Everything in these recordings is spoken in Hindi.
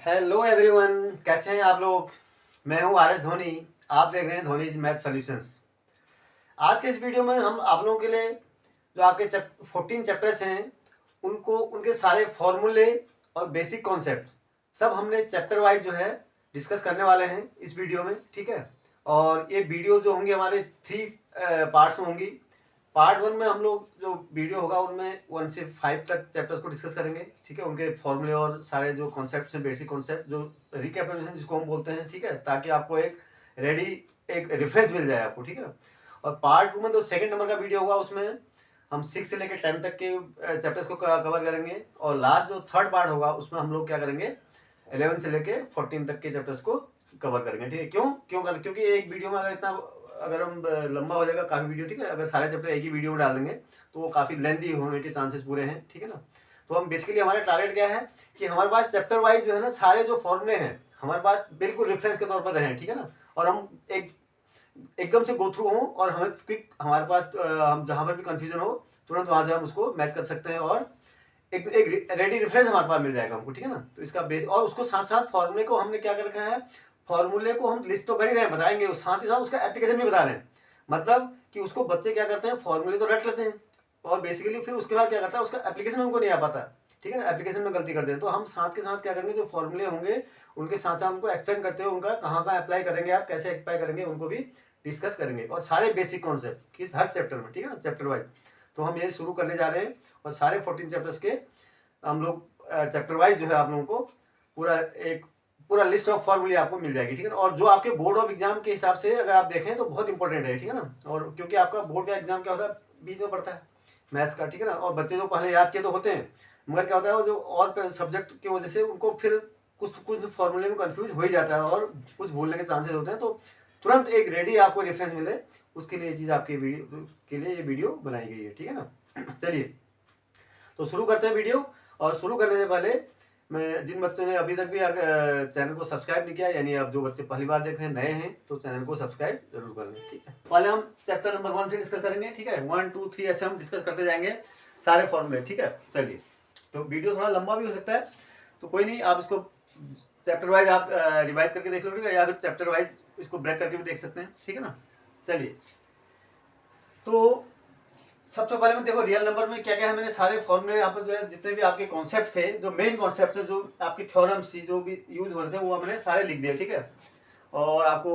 हेलो एवरीवन, कैसे हैं आप लोग। मैं हूं आर एस धोनी। आप देख रहे हैं धोनीज मैथ सॉल्यूशंस। आज के इस वीडियो में हम आप लोगों के लिए जो आपके 14 चैप्टर्स हैं उनको उनके सारे फॉर्मूले और बेसिक कॉन्सेप्ट सब हमने चैप्टर वाइज जो है डिस्कस करने वाले हैं इस वीडियो में, ठीक है। और ये वीडियो जो होंगे हमारे 3 पार्ट्स में होंगी। पार्ट 1 में हम लोग जो वीडियो होगा उनमें 1 से 5 तक चैप्टर्स को डिस्कस करेंगे, ठीक है। उनके फॉर्मूले और सारे जो कॉन्सेप्ट्स हैं, बेसिक कॉन्सेप्ट जो रिकैपिटुलेशन जिसको हम बोलते हैं, ठीक है, ताकि आपको एक रेडी एक रेफरेंस मिल जाए आपको, ठीक है ना। और पार्ट 2 में जो सेकंड नंबर का वीडियो होगा उसमें हम 6 से लेकर 10 तक के चैप्टर्स को कवर करेंगे। और लास्ट जो थर्ड पार्ट होगा उसमें हम लोग क्या करेंगे, 11 से लेके 14 तक के चैप्टर्स को कवर करेंगे, ठीक है। क्योंकि एक वीडियो में अगर हम लंबा हो जाएगा काफ़ी वीडियो, ठीक है। अगर सारे चैप्टर एक ही वीडियो में डाल देंगे तो वो काफ़ी लेंथी होने के चांसेस पूरे हैं, ठीक है ना। तो हम बेसिकली हमारा टारगेट क्या है कि हमारे पास चैप्टर वाइज जो है ना सारे जो फॉर्मूले हैं हमारे पास बिल्कुल रेफरेंस के तौर पर रहे, ठीक है ना। और हम एकदम से गो थ्रू हों और हमें क्विक हमारे पास हम जहाँ पर भी कंफ्यूजन हो तुरंत वहाँ से हम उसको मैच कर सकते हैं और एक रेडी रेफरेंस हमारे पास मिल जाएगा हमको, ठीक है ना। तो इसका बेस और उसको साथ साथ फॉर्मूले को हमने क्या कर रखा है, फॉर्मूले को हम लिस्ट तो कर ही रहे हैं, बताएंगे, साथ ही साथ उसका एप्लीकेशन भी बता रहे हैं। मतलब कि उसको बच्चे क्या करते हैं, फॉर्मूले तो रट लेते हैं और बेसिकली फिर उसके बाद क्या करता है, उसका एप्लीकेशन उनको नहीं आ पाता, ठीक है ना। एप्लीकेशन में गलती करते हैं। तो हम साथ के साथ क्या करेंगे, जो फॉर्मूले होंगे उनके साथ साथ उनको एक्सप्लेन करते हुए उनका कहाँ कहाँ अप्लाई करेंगे, आप कैसे अप्लाई करेंगे उनको भी डिस्कस करेंगे। और सारे बेसिक कॉन्सेप्ट किस हर चैप्टर में, ठीक है ना, चैप्टर वाइज। तो हम ये शुरू करने जा रहे हैं और सारे 14 चैप्टर्स के हम लोग चैप्टर वाइज जो है आप लोगों को पूरा लिस्ट ऑफ फॉर्मूले आपको मिल जाएगी, ठीक है ना। और जो आपके बोर्ड ऑफ एग्जाम के हिसाब से अगर आप देखें तो बहुत इंपॉर्टेंट है, ठीक है ना। और क्योंकि आपका बोर्ड का एग्जाम क्या होता है, बीच में पड़ता है मैथ्स का, ठीक है ना। और बच्चे जो पहले याद किए तो होते हैं, मगर क्या होता है वो जो और सब्जेक्ट की वजह से उनको फिर कुछ फॉर्मूले में कंफ्यूज हो ही जाता है और कुछ भूलने के चांसेस होते हैं। तो तुरंत एक रेडी आपको रेफरेंस मिले उसके लिए ये चीज़ आपके वीडियो के लिए ये वीडियो बनाई गई है, ठीक है ना। चलिए तो शुरू करते हैं वीडियो। और शुरू करने से पहले मैं जिन बच्चों ने अभी तक भी चैनल को सब्सक्राइब नहीं किया, यानी अब जो बच्चे पहली बार देख रहे हैं, नए हैं, तो चैनल को सब्सक्राइब जरूर कर लें, ठीक है। पहले हम चैप्टर नंबर 1 से डिस्कस करेंगे, ठीक है। 1 2 3 ऐसे हम डिस्कस करते जाएंगे सारे फॉर्मूले, ठीक है। चलिए तो वीडियो थोड़ा लंबा भी हो सकता है, तो कोई नहीं, आप इसको चैप्टर वाइज आप रिवाइज करके देख लो, या फिर चैप्टर वाइज इसको ब्रेक करके भी देख सकते हैं, ठीक है ना। चलिए तो सबसे पहले में देखो रियल नंबर में क्या क्या है, मैंने सारे फॉर्मूले यहाँ पर जो है जितने भी आपके कॉन्सेप्ट थे, जो मेन कॉन्सेप्ट है, जो आपकी थ्योरम्स थी, जो भी यूज हो रहे थे वो मैंने सारे लिख दिए, ठीक है। और आपको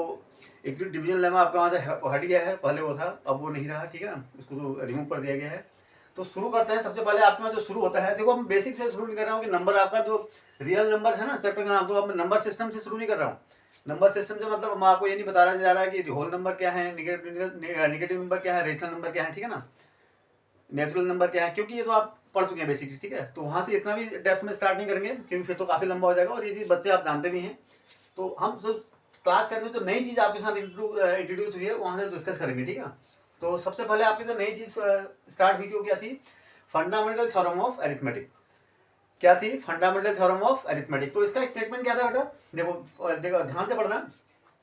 एक डिवीजन लेमा आपका वहाँ से हट गया है, पहले वो था अब वो नहीं रहा, ठीक है ना, उसको तो रिमूव कर दिया गया है। तो शुरू करते हैं। सबसे पहले आपके जो शुरू होता है, देखो हम बेसिक से शुरू नहीं कर रहा हूँ कि नंबर आपका जो रियल नंबर है ना चैप्टर का नाम, तो अब नंबर सिस्टम से शुरू नहीं कर रहा हूँ। नंबर सिस्टम से मतलब मैं आपको ये नहीं बता रहा जा रहा है कि होल नंबर क्या है, निगेटिव नंबर क्या है, रेशनल नंबर क्या है, ठीक है ना, नेचुरल नंबर क्या है, क्योंकि ये तो आप पढ़ चुके हैं बेसिकली, ठीक है। तो वहाँ से इतना भी डेप्थ में स्टार्ट नहीं करेंगे क्योंकि फिर तो काफ़ी लंबा हो जाएगा और ये चीज़ बच्चे आप जानते भी हैं। तो हम जो क्लास 10 में जो नई चीज़ आपके साथ इंट्रोड्यूस हुई है वहाँ से डिस्कस करेंगे, ठीक है। तो सबसे पहले आपकी जो नई चीज़ स्टार्ट हुई थी वो क्या थी, फंडामेंटल थ्योरम ऑफ अरिथमेटिक। क्या थी, फंडामेंटल थ्योरम ऑफ अरिथमेटिक। तो इसका स्टेटमेंट क्या था बेटा, देखो ध्यान से पढ़ना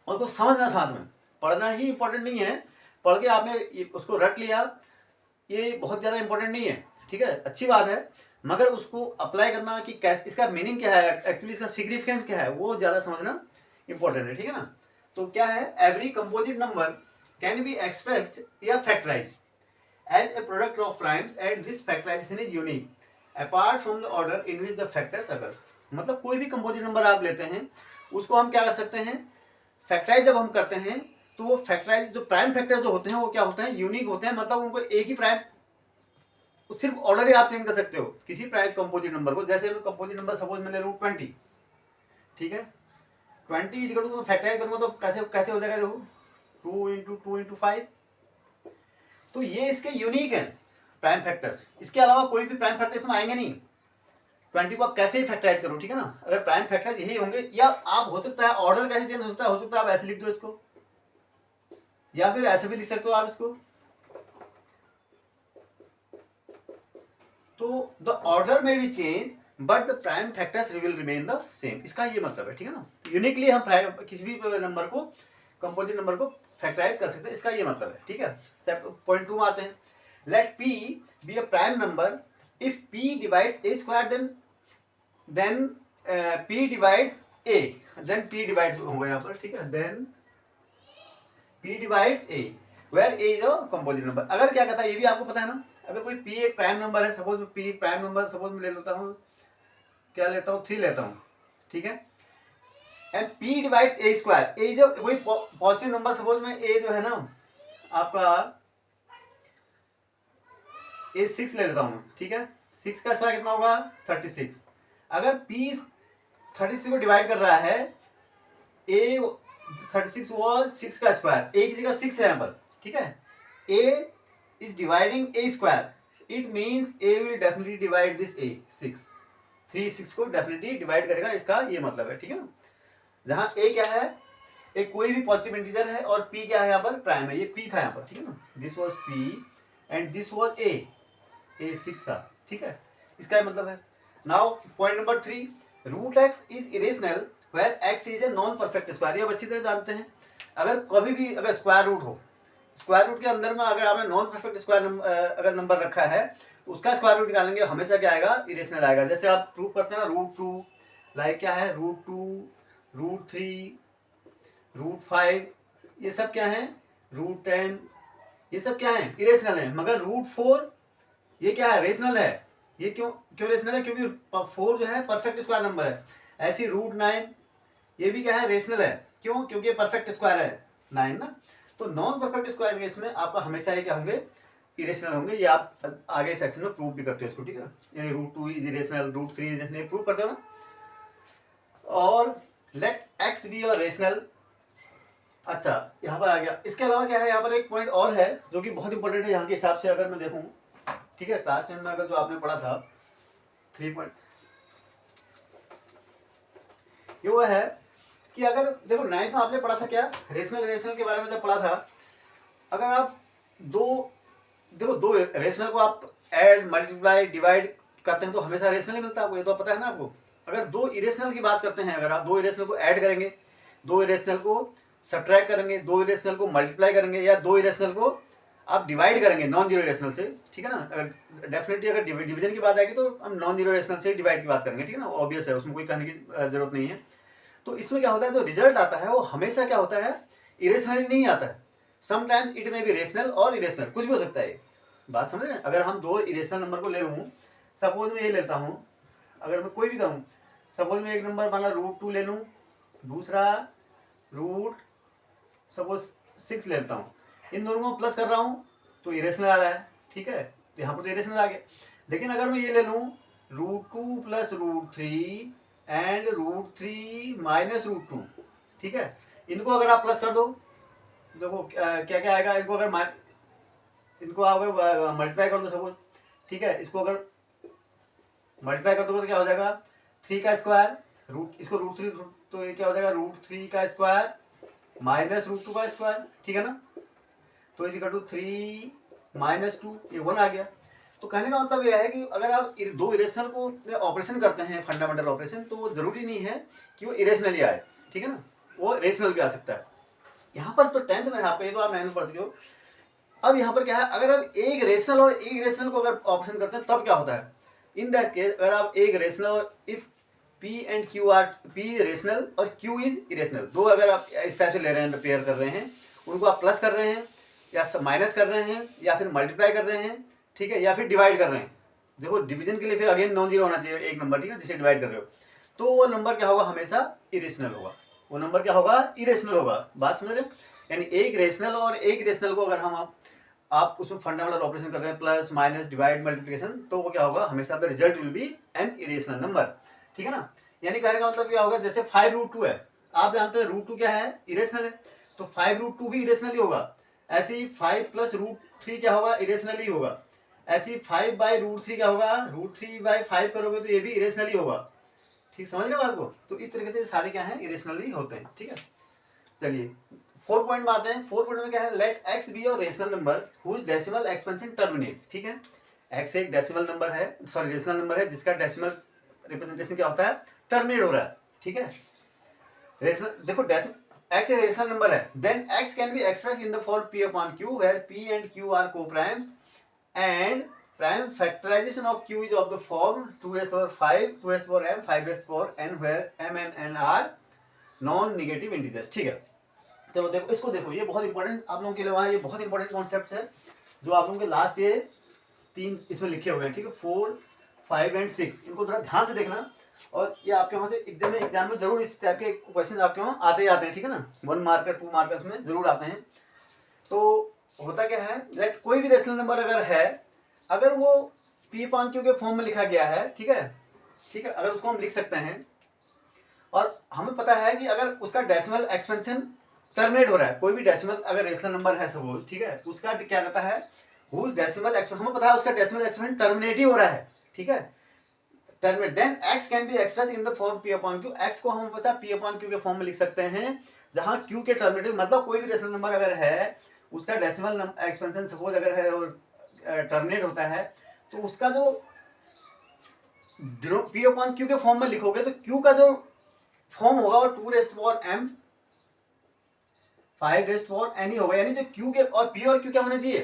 और कुछ समझना, साथ में पढ़ना ही इंपॉर्टेंट नहीं है, पढ़ के आपने उसको रट लिया ये बहुत ज़्यादा इंपॉर्टेंट नहीं है, ठीक है, अच्छी बात है, मगर उसको अप्लाई करना कि कैसे, इसका मीनिंग क्या है, एक्चुअली इसका सिग्निफिकेंस क्या है, वो ज़्यादा समझना इंपॉर्टेंट है, ठीक है ना। तो क्या है, every composite number can be expressed या factorise as a product of primes and this factorisation is unique apart from the order in which the factors occur. मतलब कोई भी कंपोजिट नंबर आप लेते हैं उसको हम क्या कर सकते हैं, फैक्टराइज जब हम करते हैं तो वो फैक्टराइज जो प्राइम फैक्टर्स जो होते हैं वो क्या होते हैं, यूनिक होते हैं। मतलब उनको एक ही प्राइम, सिर्फ ऑर्डर ही आप चेंज कर सकते हो किसी प्राइम कंपोजिट नंबर को। जैसे कंपोजिट नंबर सपोज मैं ले लूँ 20, ठीक है, 20 इज टू फैक्टराइज करूँगा तो कैसे कैसे हो जाएगा, देखो 2 × 5। तो ये इसके यूनिक है प्राइम फैक्टर्स, इसके अलावा कोई भी प्राइम फैक्टर्स में आएंगे नहीं। 20 को आप कैसे ही फैक्टराइज करो, ठीक है ना, अगर प्राइम फैक्टर्स यही होंगे, या आप हो सकता है ऑर्डर कैसे चेंज हो सकता है आप ऐसे लिख दो इसको, या फिर ऐसे भी लिख सकते हो आप इसको। तो द ऑर्डर में भी change but the prime factors will remain the same, इसका ये मतलब है, ठीक है ना। यूनिकली हम किसी भी नंबर को, कंपोजिट नंबर को फैक्टराइज कर सकते हैं, इसका ये मतलब है, ठीक है। पॉइंट 2 में आते हैं। Let p be a prime number if p divides a square then P divides A, then P divides होगा यहाँ पर, ठीक है, then P divides A where A is a composite number। अगर क्या कहता है ये भी आपको पता है ना, अगर कोई P एक प्राइम नंबर है, suppose P prime number suppose मैं ले लेता हूँ, क्या लेता हूँ, 3 लेता हूँ, ठीक है, and P divides A square, A जो कोई पॉजिटिव नंबर, सपोज में A जो है ना आपका A 6 ले लेता हूँ, ठीक है, 6 का स्क्वायर कितना होगा 36। अगर P 36 को डिवाइड कर रहा है, A 36 वो 6 का स्क्वायर, A की जगह 6 है यहाँ पर, ठीक है, A is dividing A square, it means A will definitely divide this A 6, 3 6 को डेफिनेटली डिवाइड करेगा, इसका ये मतलब है, ठीक है ना। जहाँ A क्या है, एक कोई भी पॉजिटिव इंटीजर है और P क्या है यहाँ पर प्राइम है, ये P था यहाँ पर, ठीक है ना, this was P and this was A 6 था, ठीक है, इसका मतलब है। Now point number 3, root x is irrational where x is a non perfect square. ये आप अच्छी तरह जानते हैं, अगर कभी भी अगर स्क्वायर रूट हो, स्क्वायर रूट के अंदर में अगर आपने नॉन परफेक्ट स्क्वायर अगर नंबर रखा है तो उसका स्क्वायर रूट निकालेंगे, हमेशा क्या आएगा, इरेशनल आएगा। जैसे आप प्रूव करते हैं ना, √2, लाइक क्या है, √2, √3, √5, ये सब क्या है, √10, ये सब क्या है, इरेशनल है। मगर √4 ये क्या है, रेशनल है। ये क्यों रेशनल है, क्योंकि 4 जो है परफेक्ट स्क्वायर नंबर है। ऐसी √9 ये भी क्या है, रेशनल है, क्यों, क्योंकि परफेक्ट स्क्वायर है 9 ना। तो नॉन परफेक्ट स्क्वायर केस में आपका हमेशा ये क्या होंगे, इरेशनल होंगे। ये आप आगे सेक्शन में प्रूव भी करते हो इसको, ठीक है, यानी √2 is irrational, √3 is irrational, prove करते हो ना। और लेट एक्स बी और रेशनल। अच्छा, यहाँ पर आ गया। इसके अलावा क्या है, यहाँ पर एक पॉइंट और है जो कि बहुत इंपॉर्टेंट है यहाँ के हिसाब से, अगर मैं देखूँ, ठीक है, क्लास 10 में अगर जो आपने पढ़ा था 3 पॉइंट, ये वो है कि अगर देखो 9th में आपने पढ़ा था क्या, रेशनल के बारे में जब पढ़ा था, अगर आप दो रेशनल को आप ऐड, मल्टीप्लाई, डिवाइड करते हैं तो हमेशा रेशनल ही मिलता है आपको, ये तो पता है ना आपको। अगर 2 इरेशनल की बात करते हैं, अगर आप 2 इरेशनल को ऐड करेंगे, 2 इरेशनल को सब्ट्रैक्ट करेंगे, 2 इरेशनल को मल्टीप्लाई करेंगे, या 2 इरेशनल को आप डिवाइड करेंगे नॉन जीरो रेशनल से, ठीक है ना। अगर डेफिनेटली अगर डिवीजन की बात आएगी तो हम नॉन जीरो रेशनल से डिवाइड की बात करेंगे, ठीक है ना, ऑब्वियस है, उसमें कोई कहने की जरूरत नहीं है। तो इसमें क्या होता है, जो रिजल्ट आता है वो हमेशा क्या होता है, इरेशनल नहीं आता है। समटाइम्स इट में भी रेशनल और इरेशनल, कुछ भी हो सकता है। बात समझ रहे हैं। अगर हम 2 इरेशनल नंबर को ले लूँ, सपोज मैं ये लेता हूँ, अगर मैं कोई भी कहूँ, सपोज मैं एक नंबर माना √2 ले लूँ, दूसरा सपोज 6 ले लेता हूँ, इन दोनों को प्लस कर रहा हूँ तो इरेशनल आ रहा है, ठीक है, तो यहाँ पर तो इरेशनल आ गया। लेकिन अगर मैं ये ले लूँ √2 प्लस √3 एंड √3 माइनस √2, ठीक है, इनको अगर आप प्लस कर दो, देखो क्या क्या आएगा, इनको आप मल्टीप्लाई कर दो सपोज, ठीक है, इसको अगर मल्टीप्लाई कर दो तो क्या हो जाएगा, 3 का स्क्वायर, इसको √3, तो ये क्या हो जाएगा, √3 का स्क्वायर माइनस √2 का स्क्वायर, ठीक है ना, तो इज इक्वल टू 3 माइनस 2, ये 1 आ गया। तो कहने का मतलब यह है कि अगर आप 2 इरेशनल को ऑपरेशन करते हैं, फंडामेंटल ऑपरेशन, तो वो जरूरी नहीं है कि वो इरेशनल ही आए, ठीक है ना, वो रेशनल भी आ सकता है। यहाँ पर तो 10th में यहाँ पे तो आप 9th में पढ़ चुके हो। अब यहाँ पर क्या है, अगर आप एक रेशनल और एक इरेशनल को अगर ऑपरेशन करते हैं तब क्या होता है, इन दैट केस अगर आप एक रेशनल और if P and Q are, P rational और Q इज इरेशनल, दो अगर आप इस टाइप से ले रहे हैं, पेयर कर रहे हैं, उनको आप प्लस कर रहे हैं या माइनस कर रहे हैं या फिर मल्टीप्लाई कर रहे हैं, ठीक है, या फिर डिवाइड कर रहे हैं। देखो डिवीजन के लिए फिर अगेन नॉन जीरो होना चाहिए एक नंबर, ठीक है, जिसे डिवाइड कर रहे हो, तो वो नंबर क्या होगा, हमेशा इरेशनल होगा, वो नंबर क्या होगा, इरेशनल होगा। बात समझ रहे, यानी एक रेशनल और एक इरेशनल को अगर हम आप उसमें फंडामेंटल ऑपरेशन कर रहे हैं, प्लस माइनस डिवाइड मल्टीप्लिकेशन, तो वो क्या होगा, हमेशा the result will be an irrational number, ठीक है ना। यानी कहने का मतलब क्या होगा, जैसे 5√2 है, आप जानते हैं √2 क्या है, इरेशनल है, तो 5√2 भी इरेशनल ही होगा। ऐसे ही 5 प्लस √3 क्या होगा, इरेशनल ही होगा। ऐसे ही 5/√3 क्या होगा, √3/5 करोगे तो ये भी इरेशनल ही होगा, ठीक, समझ रहे बात को। तो इस तरीके से सारे क्या हैं, इरेशनल ही होते हैं, ठीक है। चलिए 4 पॉइंट में आते हैं। 4 पॉइंट में क्या है, लेट एक्स बी और rational number whose decimal expansion terminates, ठीक है, एक्स एक डेसिमल नंबर है, सॉरी रेशनल नंबर है जिसका डेसिमल रिप्रेजेंटेशन क्या होता है, टर्मिनेट हो रहा है, ठीक है। रेशनल देखो एक्स एक रेशनल नंबर है, then X can be express in the form P/Q where P and Q are coprimes and prime factorization of q is of the form 2 raised to power 5, 2 raised to power m, 5 raised to power n, where m and n are non negative integers. ठीक है, चलो देखो इसको, देखो ये बहुत इंपॉर्टेंट आप लोगों के लिए, वहाँ ये बहुत इंपॉर्टेंट कॉन्सेप्ट है जो आप लोगों के लास्ट ये 3 इसमें लिखे हुए हैं। ठीक है, 4, 5 एंड 6, इनको थोड़ा ध्यान से देखना। और ये आपके वहाँ से एग्जाम में जरूर इस टाइप के क्वेश्चन आपके वहाँ आते ही आते हैं। ठीक है ना, 1 मार्कर 2 मार्कर्स में जरूर आते हैं। तो होता क्या है, लेट कोई भी रेशनल नंबर अगर है, अगर वो पी अपॉन क्यू के फॉर्म में लिखा गया है, ठीक है, ठीक है, अगर उसको हम लिख सकते हैं, और हमें पता है कि अगर उसका डेसिमल एक्सपेंशन टर्मिनेट हो रहा है, कोई भी डेसिमल अगर रेशनल नंबर है सपोज, ठीक है, उसका क्या कहता है, हुज डेसिमल एक्सपेंशन, हमें पता है उसका डेसिमल एक्सपेंशन टर्मिनेट ही हो रहा है। ठीक है, terminate, then x can be express in the form p upon q, x को हम हमेशा p अपॉन q के फॉर्म में लिख सकते हैं, जहां q के टर्मिनेटिव, मतलब कोई भी रेशनल नंबर अगर है, उसका डेसिमल एक्सपेंशन सपोज अगर है और टर्मिनेट होता है, तो उसका जो p अपॉन q के फॉर्म में लिखोगे तो q का जो फॉर्म होगा वो 2 raised power m 5 raised power n ही होगा। यानी जो q के और p और q क्या होने चाहिए,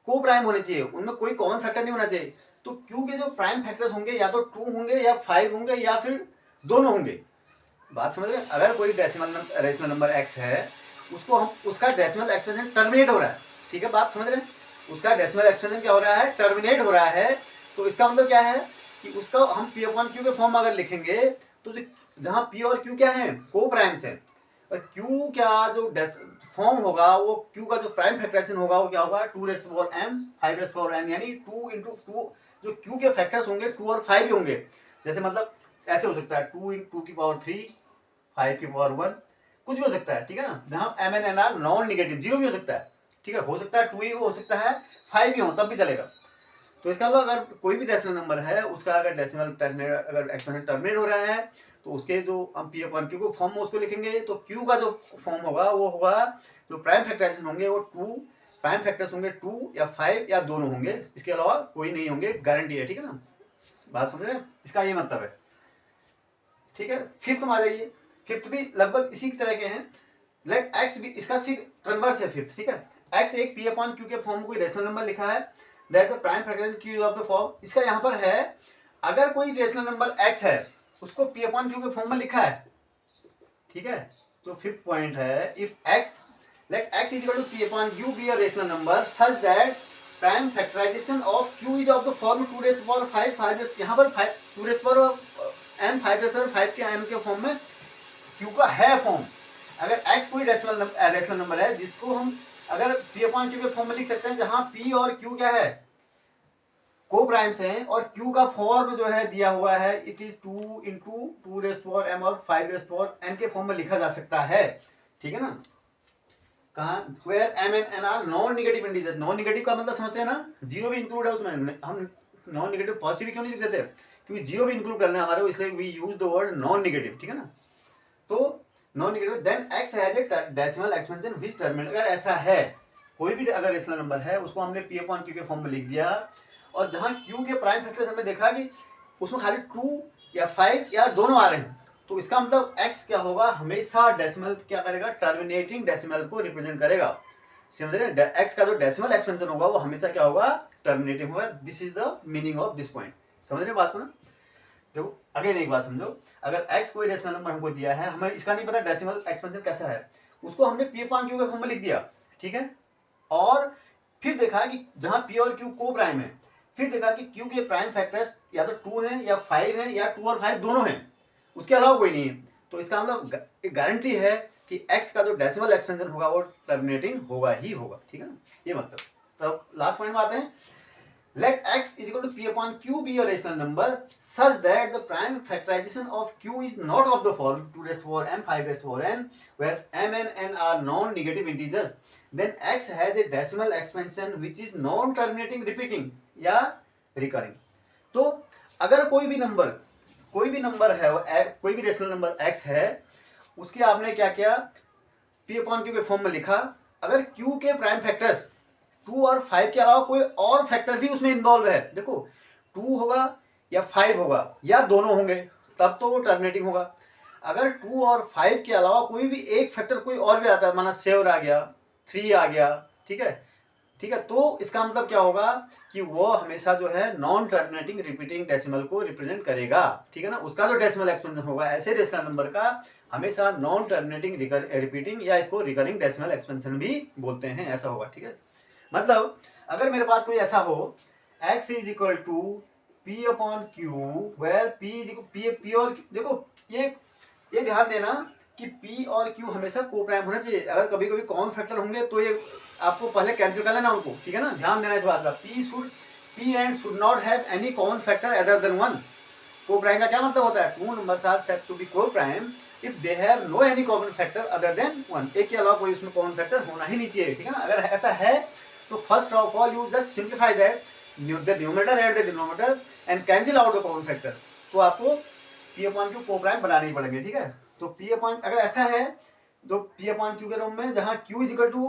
को प्राइम होने चाहिए, उनमें कोई कॉमन फैक्टर नहीं होना चाहिए। तो q के जो प्राइम फैक्टर्स होंगे या तो 2 होंगे या 5 होंगे या फिर दोनों होंगे। बात समझ रहे हैं, अगर कोई डेसिमल रेशनल नंबर x है, उसको हम उसका डेसिमल एक्सपेंशन टर्मिनेट हो रहा है। ठीक है, बात समझ रहे हैं, उसका डेसिमल एक्सपेंशन क्या हो रहा है, टर्मिनेट हो रहा है। तो इसका मतलब क्या है कि उसका हम p अपॉन q के फॉर्म में अगर लिखेंगे तो जहां p और q क्या है, को प्राइम्स है, और q क्या जो फॉर्म होगा, वो q का जो प्राइम फैक्टराइजेशन होगा वो क्या होगा, 2 raised power m 5 raised power n, यानी 2 इंटू 2, जो q के फैक्टर्स होंगे 2 और 5 ही होंगे। जैसे मतलब ऐसे हो सकता है 2 इंटू 2 की पावर 3, 5 की पावर 1, कुछ भी हो सकता है। ठीक है ना, जहां m n n are non negative, zero भी हो सकता है। ठीक है, हो सकता है 2 ही हो सकता है 5 भी हो, तब भी चलेगा। तो इसका मतलब अगर कोई भी डेसिमल नंबर है, उसका अगर डेसिमल टर्मिनेट, अगर एक्सपेंशन टर्मिनेट हो रहा है, तो उसके जो हम पी अपॉन क्यू को फॉर्म में उसको लिखेंगे, तो क्यू का जो फॉर्म होगा वो होगा, जो प्राइम फैक्टराइजेशन होंगे वो 2, प्राइम फैक्टर्स होंगे 2 या 5 या दोनों होंगे, इसके अलावा कोई नहीं होंगे, गारंटी है। ठीक है ना, बात समझ रहे हैं, इसका ये मतलब है। ठीक है, फिफ्थ में आ जाइए, फिफ्थ भी लगभग इसी तरह के हैं। लेट एक्स भी, इसका फिर कन्वर्स है फिफ्थ। ठीक है, एक्स एक पी अपॉन क्यू के फॉर्म में कोई रेशनल नंबर लिखा है, that the prime factor Q of the form, इसका यहाँ पर है, अगर कोई रेशनल नंबर एक्स है, उसको पी अपॉन क्यू के फॉर्म में लिखा है। ठीक है, तो फिफ्थ पॉइंट है, if x, let x is equal to p upon q be a rational number such that prime factorization of q is of the form 2 raised power 5, 5 यहाँ पर 5 2 raised power m 5 raised power 5 के m के फॉर्म में q का है फॉर्म। अगर x कोई रेशनल नंबर है जिसको हम अगर p अपॉन q के फॉर्म में लिख सकते हैं, जहां p और q क्या है, को प्राइम्स हैं, और q का फॉर्म जो है दिया हुआ है, it is 2 into 2 raised power m और 5 रेस्ट पावर n के फॉर्म में लिखा जा सकता है। ठीक है ना, कहा where m and n are non negative integer, non negative का मतलब समझते हैं ना, जीरो भी इंक्लूड है उसमें, हम नॉन निगेटिव पॉजिटिव क्यों नहीं लिख देते, क्योंकि जीरो भी इंक्लूड करना है हमारे, इसलिए we use the word non negative. ठीक है ना, तो non negative, then x has a decimal expansion which terminate, अगर ऐसा है, कोई भी अगर रेशनल नंबर है, उसको हमने p अपॉन q के फॉर्म में लिख दिया, और जहां q के प्राइम फैक्टर्स हमने देखा कि उसमें खाली 2 या 5 या दोनों आ रहे हैं, तो इसका मतलब x क्या होगा, हमेशा डेसिमल क्या करेगा, टर्मिनेटिंग डेसिमल को रिप्रेजेंट करेगा। समझ रहे हैं, x का जो डेसिमल एक्सपेंशन होगा वो हमेशा क्या होगा, टर्मिनेटिंग होगा। This is the meaning of this point. समझ रहे बात को ना, देखो अगेन एक बात समझो, अगर x कोई रेशनल नंबर हमको दिया है, हमें इसका नहीं पता डेसिमल एक्सपेंशन कैसा है, उसको हमने p अपॉन q के फॉर्म में लिख दिया। ठीक है, और फिर देखा कि जहां p और q को प्राइम है, फिर देखा कि q के प्राइम फैक्टर्स या तो 2 हैं या 5 हैं या 2 और 5 दोनों हैं, उसके अलावा कोई नहीं है। तो इसका मतलब गारंटी है कि x का जो डेसिमल एक्सपेंशन होगा वो टर्मिनेटिंग होगा ही होगा। ठीक है ना, ये मतलब। तो लास्ट पॉइंट में आते हैं, let x is equal to p upon q be a rational number such that the prime factorization of q is not of the form 2 raised to power m 5 raised to power n, where m and n are non-negative integers, then x has a decimal expansion which is non-terminating repeating या recurring। तो अगर कोई भी नंबर है, कोई भी रेशनल नंबर x है, उसके आपने क्या किया, p अपॉन q के फॉर्म में लिखा, अगर q के प्राइम फैक्टर्स 2 और 5 के अलावा कोई और फैक्टर भी उसमें इन्वॉल्व है, देखो 2 होगा या 5 होगा या दोनों होंगे, तब तो वो टर्मिनेटिंग होगा। अगर 2 और 5 के अलावा कोई भी एक फैक्टर कोई और भी आता है, माना 7 आ गया, 3 आ गया, ठीक है, ठीक है। तो इसका मतलब क्या होगा कि वो हमेशा जो है नॉन टर्मिनेटिंग रिपीटिंग डेसिमल को रिप्रेजेंट करेगा, ठीक है ना। उसका जो डेसिमल एक्सपेंशन होगा ऐसे रेशनल नंबर का हमेशा नॉन टर्मिनेटिंग रिपीटिंग या इसको रिकरिंग डेसिमल एक्सपेंशन भी बोलते हैं, ऐसा होगा, ठीक है। मतलब अगर मेरे पास कोई ऐसा हो x is equal to p upon q where p is p और देखो ये ध्यान देना कि P और Q हमेशा को प्राइम होना चाहिए। अगर कभी कभी कॉमन फैक्टर होंगे तो ये आपको पहले कैंसिल कर लेना उनको, ठीक है ना। ध्यान देना इस बात का, P and should not have any common factor other than 1। Coprime का क्या मतलब होता है, two numbers are set to be coprime if they have no any common factor other than 1। एक के अलावा कोई उसमें कॉमन फैक्टर होना ही नहीं चाहिए, ठीक है ना। अगर ऐसा है तो first of all you just simplify that the numerator and the denominator and cancel out the common factor. तो आपको P अपॉन Q को प्राइम बनाने ही पड़ेंगे, ठीक है। तो P अपॉन अगर ऐसा है तो P अपॉन Q के रूप में जहां Q is equal to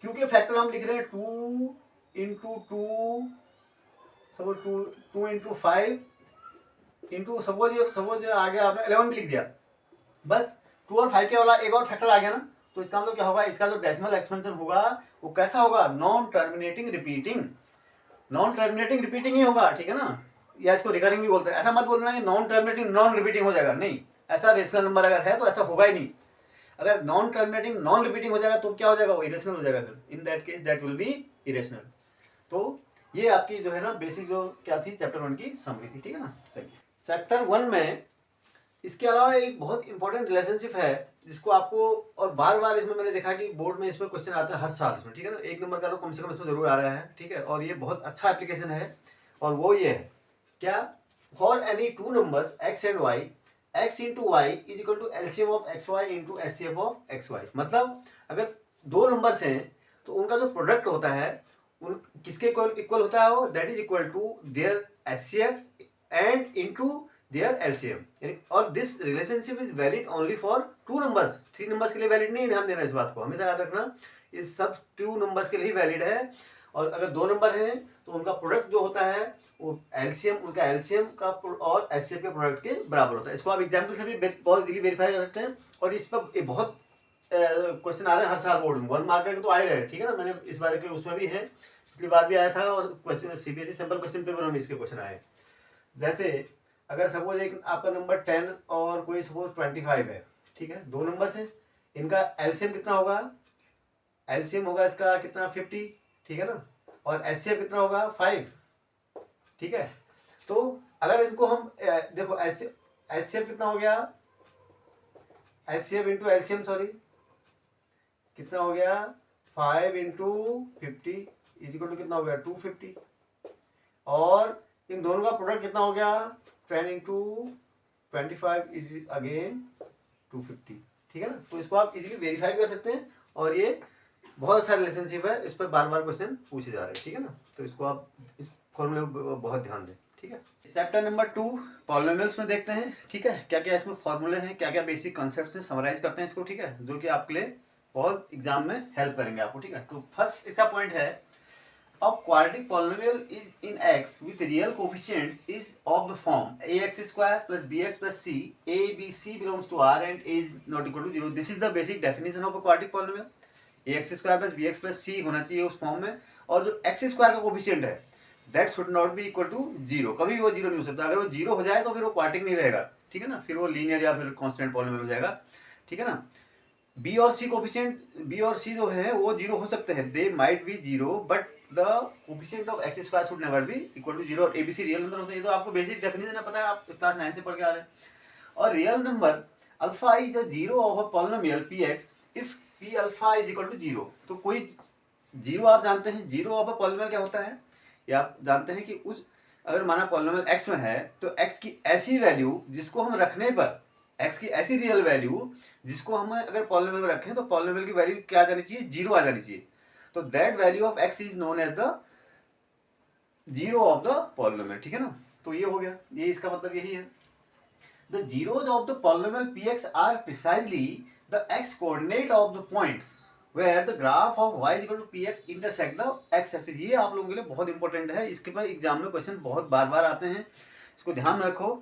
Q के फैक्टर हम लिख रहे हैं 2 into 2 suppose 2 into 5 into suppose आगे आपने 11 भी लिख दिया, बस 2 और 5 के वाला एक और फैक्टर आ गया ना। तो इसका मतलब क्या होगा, इसका जो डेसिमल एक्सपेंशन होगा वो कैसा होगा, non terminating repeating. Non terminating repeating ही होगा, ठीक है ना। या इसको रिकरिंग भी बोलते हैं। ऐसा मत बोलना कि नॉन टर्मिनेटिंग नॉन रिपीटिंग हो जाएगा, नहीं, ऐसा रेशनल नंबर अगर है तो ऐसा होगा ही नहीं। अगर नॉन टर्मिनेटिंग नॉन रिपीटिंग हो जाएगा तो क्या हो जाएगा, वो इरेशनल हो जाएगा। फिर in that case that will B irrational. तो ये आपकी जो है ना बेसिक जो क्या थी चैप्टर 1 की समरी थी, ठीक है ना। चलिए चैप्टर 1 में इसके अलावा एक बहुत इंपॉर्टेंट रिलेशनशिप है जिसको आपको, और बार बार इसमें मैंने देखा कि बोर्ड में इसमें क्वेश्चन आता है हर साल इसमें, ठीक है ना। 1 नंबर का तो कम से कम इसमें जरूर आ रहा है, ठीक है। और ये बहुत अच्छा एप्लीकेशन है, और वो ये है क्या, for any two numbers x and y x into y is equal to LCM of x y into HCF of x y. मतलब अगर दो नंबर्स हैं तो उनका जो प्रोडक्ट होता है उन किसके इक्वल होता है, वो that is equal to their HCF and into their LCM. और this relationship is valid only for two numbers, three numbers के लिए वैलिड नहीं। ध्यान देना इस बात को, हमेशा याद रखना, इस सब टू नंबर्स के लिए ही वैलिड है। और अगर दो नंबर हैं तो उनका प्रोडक्ट जो होता है वो एलसीएम, उनका एलसीएम का और एचसीएफ के प्रोडक्ट के बराबर होता है। इसको आप एग्जांपल से भी बहुत इजीली वेरीफाई कर सकते हैं। और इस पर बहुत क्वेश्चन आ रहे हैं हर साल बोर्ड में, 1 मार्क के तो आ ही रहे हैं, ठीक है ना। मैंने इस बार के उसमें भी है, पिछली बार भी आया था, और question CBSE simple question paper में इसके क्वेश्चन आए। जैसे अगर सपोज एक आपका नंबर 10 और कोई सपोज 25 है, ठीक है, दो नंबर से इनका एलसीएम कितना होगा, एलसीएम होगा इसका कितना 50, ठीक है ना। और एचसीएफ कितना होगा 5, ठीक है। तो अगर इनको हम देखो एचसीएफ कितना हो गया, एचसीएफ इंटू एलसीएम सॉरी कितना हो गया 5 इंटू 50 इज इक्वल टू कितना हो गया 250। और इन दोनों का प्रोडक्ट कितना हो गया 10 इंटू 25 इज अगेन 250, ठीक है ना। तो इसको आप इजीली वेरीफाई कर सकते हैं, और ये बहुत अच्छा रिलेशनशिप है, इस पर बार बार क्वेश्चन पूछे जा रहे हैं, ठीक है ना। तो इसको आप इस फॉर्मूले में बहुत ध्यान दें, ठीक है। चैप्टर नंबर 2 पॉलिनोमियल्स में देखते हैं, ठीक है, क्या क्या इसमें फॉर्मूले हैं, क्या क्या बेसिक कॉन्सेप्ट्स हैं, समराइज करते हैं इसको, ठीक है, जो कि आपके लिए बहुत एग्जाम में हेल्प करेंगे आपको, ठीक है। तो फर्स्ट इसका पॉइंट है, a quadratic polynomial is in x with real coefficients is of the form ax square plus bx plus c, a b c belongs to r and a is not equal to 0. This is the basic definition of a quadratic polynomial. ax square plus bx plus c होना चाहिए उस फॉर्म में, और जो x स्क्वायर का कोफिशिएंट है that should not be equal to 0, कभी वो 0 नहीं हो सकता। अगर वो 0 हो जाए तो फिर वो क्वाड्रेटिक नहीं रहेगा, ठीक है ना, फिर वो लीनियर या फिर कांस्टेंट पॉलिनोमियल हो जाएगा, ठीक है ना। बी और सी कोफिशिएंट, बी और सी जो है वो 0 हो सकते हैं, they might be 0 but the coefficient of x square should never be equal to 0। और एबीसी रियल नंबर होते हैं, ये तो आपको बेसिक डेफिनेशन है, पता है, आप क्लास 9 से पढ़ के आ रहे हैं। और real number alpha is a 0 of a polynomial p x if p alpha is equal to 0। तो कोई 0 आप जानते हैं, 0 ऑफ अ पॉलिनोमियल क्या होता है, या आप जानते हैं कि उस अगर माना पॉलिनोमियल एक्स में है तो एक्स की ऐसी वैल्यू जिसको हम रखने पर, एक्स की ऐसी रियल वैल्यू जिसको हम अगर पॉलिनोमियल में रखें तो पॉलिनोमियल की वैल्यू क्या आ जानी चाहिए, 0 आ जानी चाहिए। तो that value of x is known as the 0 of the polynomial, ठीक है ना। तो ये हो गया, ये इसका मतलब यही है। The zeros of the polynomial px are precisely the x coordinate of the points where the graph of y is equal to px intersect the x axis. ये आप लोगों के लिए बहुत इंपॉर्टेंट है, इसके पर एग्जाम में क्वेश्चन बहुत बार बार आते हैं, इसको ध्यान में रखो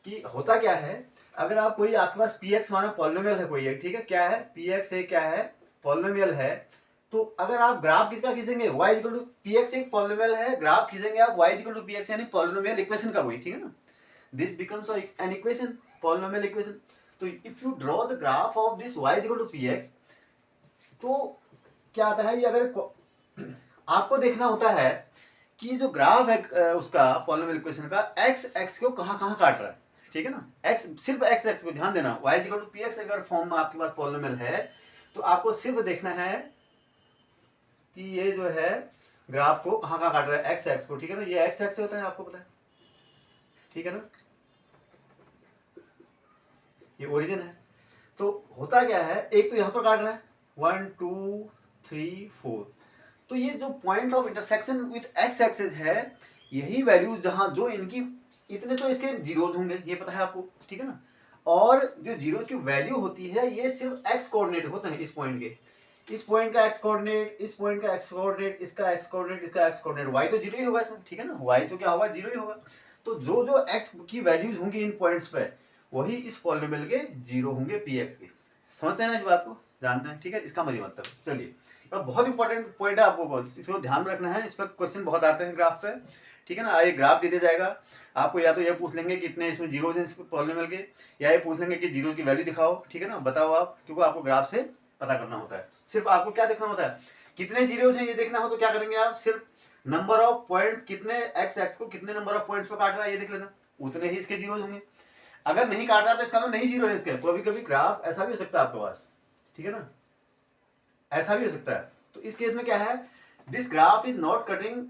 कि होता क्या है। अगर आप कोई आपके पास px मानो पॉलिनोमियल है कोई एक, ठीक है, क्या है px है, क्या है पॉलिनोमियल है, तो अगर आप ग्राफ किसका खींचेंगे, y equal to P X एक पॉलिनोमियल है, ग्राफ खींचेंगे आप y equal to P X यानी पॉलिनोमियल इक्वेशन का वही, ठीक है ना, this becomes an equation, polynomial equation. तो if you draw the graph of this y equal to P X, तो क्या आता है, ये अगर आपको देखना होता है कि जो ग्राफ है उसका पॉलिनोमियल इक्वेशन का x x को कहाँ कहाँ काट रहा है, ठीक है ना, x सिर्फ x x को ध्यान देना, y equal to P x अगर फॉर्म में आपके पास पॉलिनोमियल है तो आपको सिर्फ देखना है कि ये जो है ग्राफ को कहाँ कहाँ काट रहा है, x x को, ठीक है ना, ये x x होता है आपको पता है, ठीक है ना, ये ओरिजिन है। तो होता क्या है, एक तो यहाँ पर काट रहा है 1 2 3 4, तो ये जो point of intersection with x axis है, यही वैल्यू जहां जो इनकी इतने तो इसके जीरोज होंगे, ये पता है आपको, ठीक है ना, और जो जीरोज की वैल्यू होती है ये सिर्फ एक्स कोऑर्डिनेट होते हैं, इस पॉइंट के, इस पॉइंट का एक्स कोऑर्डिनेट, इस पॉइंट का एक्स कोऑर्डिनेट, इसका एक्स कोऑर्डिनेट, इसका एक्स कोऑर्डिनेट, वाई तो जीरो ही होगा इसमें, ठीक है ना, वाई तो क्या होगा, जीरो ही होगा। तो जो जो एक्स की वैल्यूज होंगी इन पॉइंट्स पे, वही इस पॉलिनोमियल के जीरो होंगे पी एक्स के। समझते हैं ना इस बात को, जानते हैं, ठीक है, इसका मतलब। चलिए अब बहुत इंपॉर्टेंट पॉइंट है, आपको इसको ध्यान में रखना है, इस पर क्वेश्चन बहुत आते हैं ग्राफ पे, ठीक है ना। ये ग्राफ दे दिया जाएगा आपको, या तो ये पूछ लेंगे कितने इसमें जीरोज हैं इस पॉलिनोमियल के, या ये पूछ लेंगे कि जीरोज की वैल्यू दिखाओ, ठीक है ना, बताओ आप, क्योंकि आपको ग्राफ से पता करना होता है। सिर्फ आपको क्या देखना होता है, कितने जीरोज हैं ये देखना हो, तो क्या करेंगे आप, सिर्फ नंबर ऑफ पॉइंट्स, कितने एक्स एक्स को कितने नंबर ऑफ पॉइंट्स पर काट रहा है ये देख लेना, उतने ही इसके जीरोज होंगे। अगर नहीं काट रहा तो इसका नहीं जीरो है इसके। कभी कभी ग्राफ ऐसा भी हो सकता है आपके पास, ठीक है ना, ऐसा भी हो सकता है। तो इस केस में क्या है, this graph is not cutting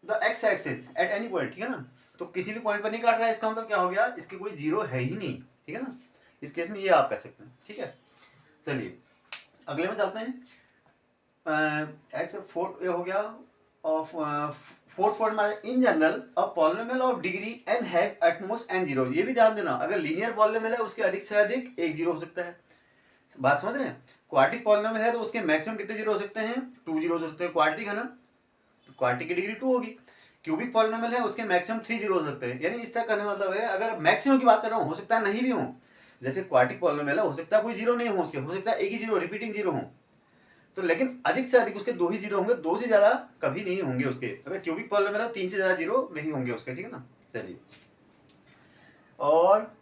the x axis at any point, ठीक है ना, तो किसी भी पॉइंट पर नहीं काट रहा है, इसका मतलब क्या हो गया, इसके कोई जीरो है ही नहीं, ठीक है ना, इस केस में ये आप कह सकते हैं, ठीक है। चलिए अगले में चलते हैं, एक्स फोर ये हो गया ऑफ फोर्थ पॉइंट में, in general a polynomial of degree n has at most n zero. ये भी ध्यान देना, अगर लीनियर पॉलिनोमियल है उसके अधिक से अधिक एक जीरो हो सकता है, बात समझ रहे हैं। क्वाड्रेटिक पॉलिनोमियल है तो उसके मैक्सिमम कितने जीरो हो सकते हैं, 2 जीरो हो सकते हैं, क्वाड्रेटिक है ना, क्वाड्रेटिक की डिग्री 2 होगी। क्यूबिक पॉलिनोमियल है उसके मैक्सिमम 3 जीरो हो सकते हैं, यानी इस तरह करने मतलब है, अगर मैक्सिमम की बात कर रहा हूँ, हो सकता है नहीं भी हो, जैसे क्वाड्रेटिक पॉलिनोमियल है हो सकता है कोई जीरो नहीं हो उसके, हो सकता है एक ही जीरो रिपीटिंग जीरो हो, तो लेकिन अधिक से अधिक उसके 2 ही जीरो होंगे, 2 से ज्यादा कभी नहीं होंगे उसके। अगर क्यूबिक पॉलिनोमियल है 3 से ज्यादा जीरो नहीं होंगे उसके, ठीक है ना। चलिए और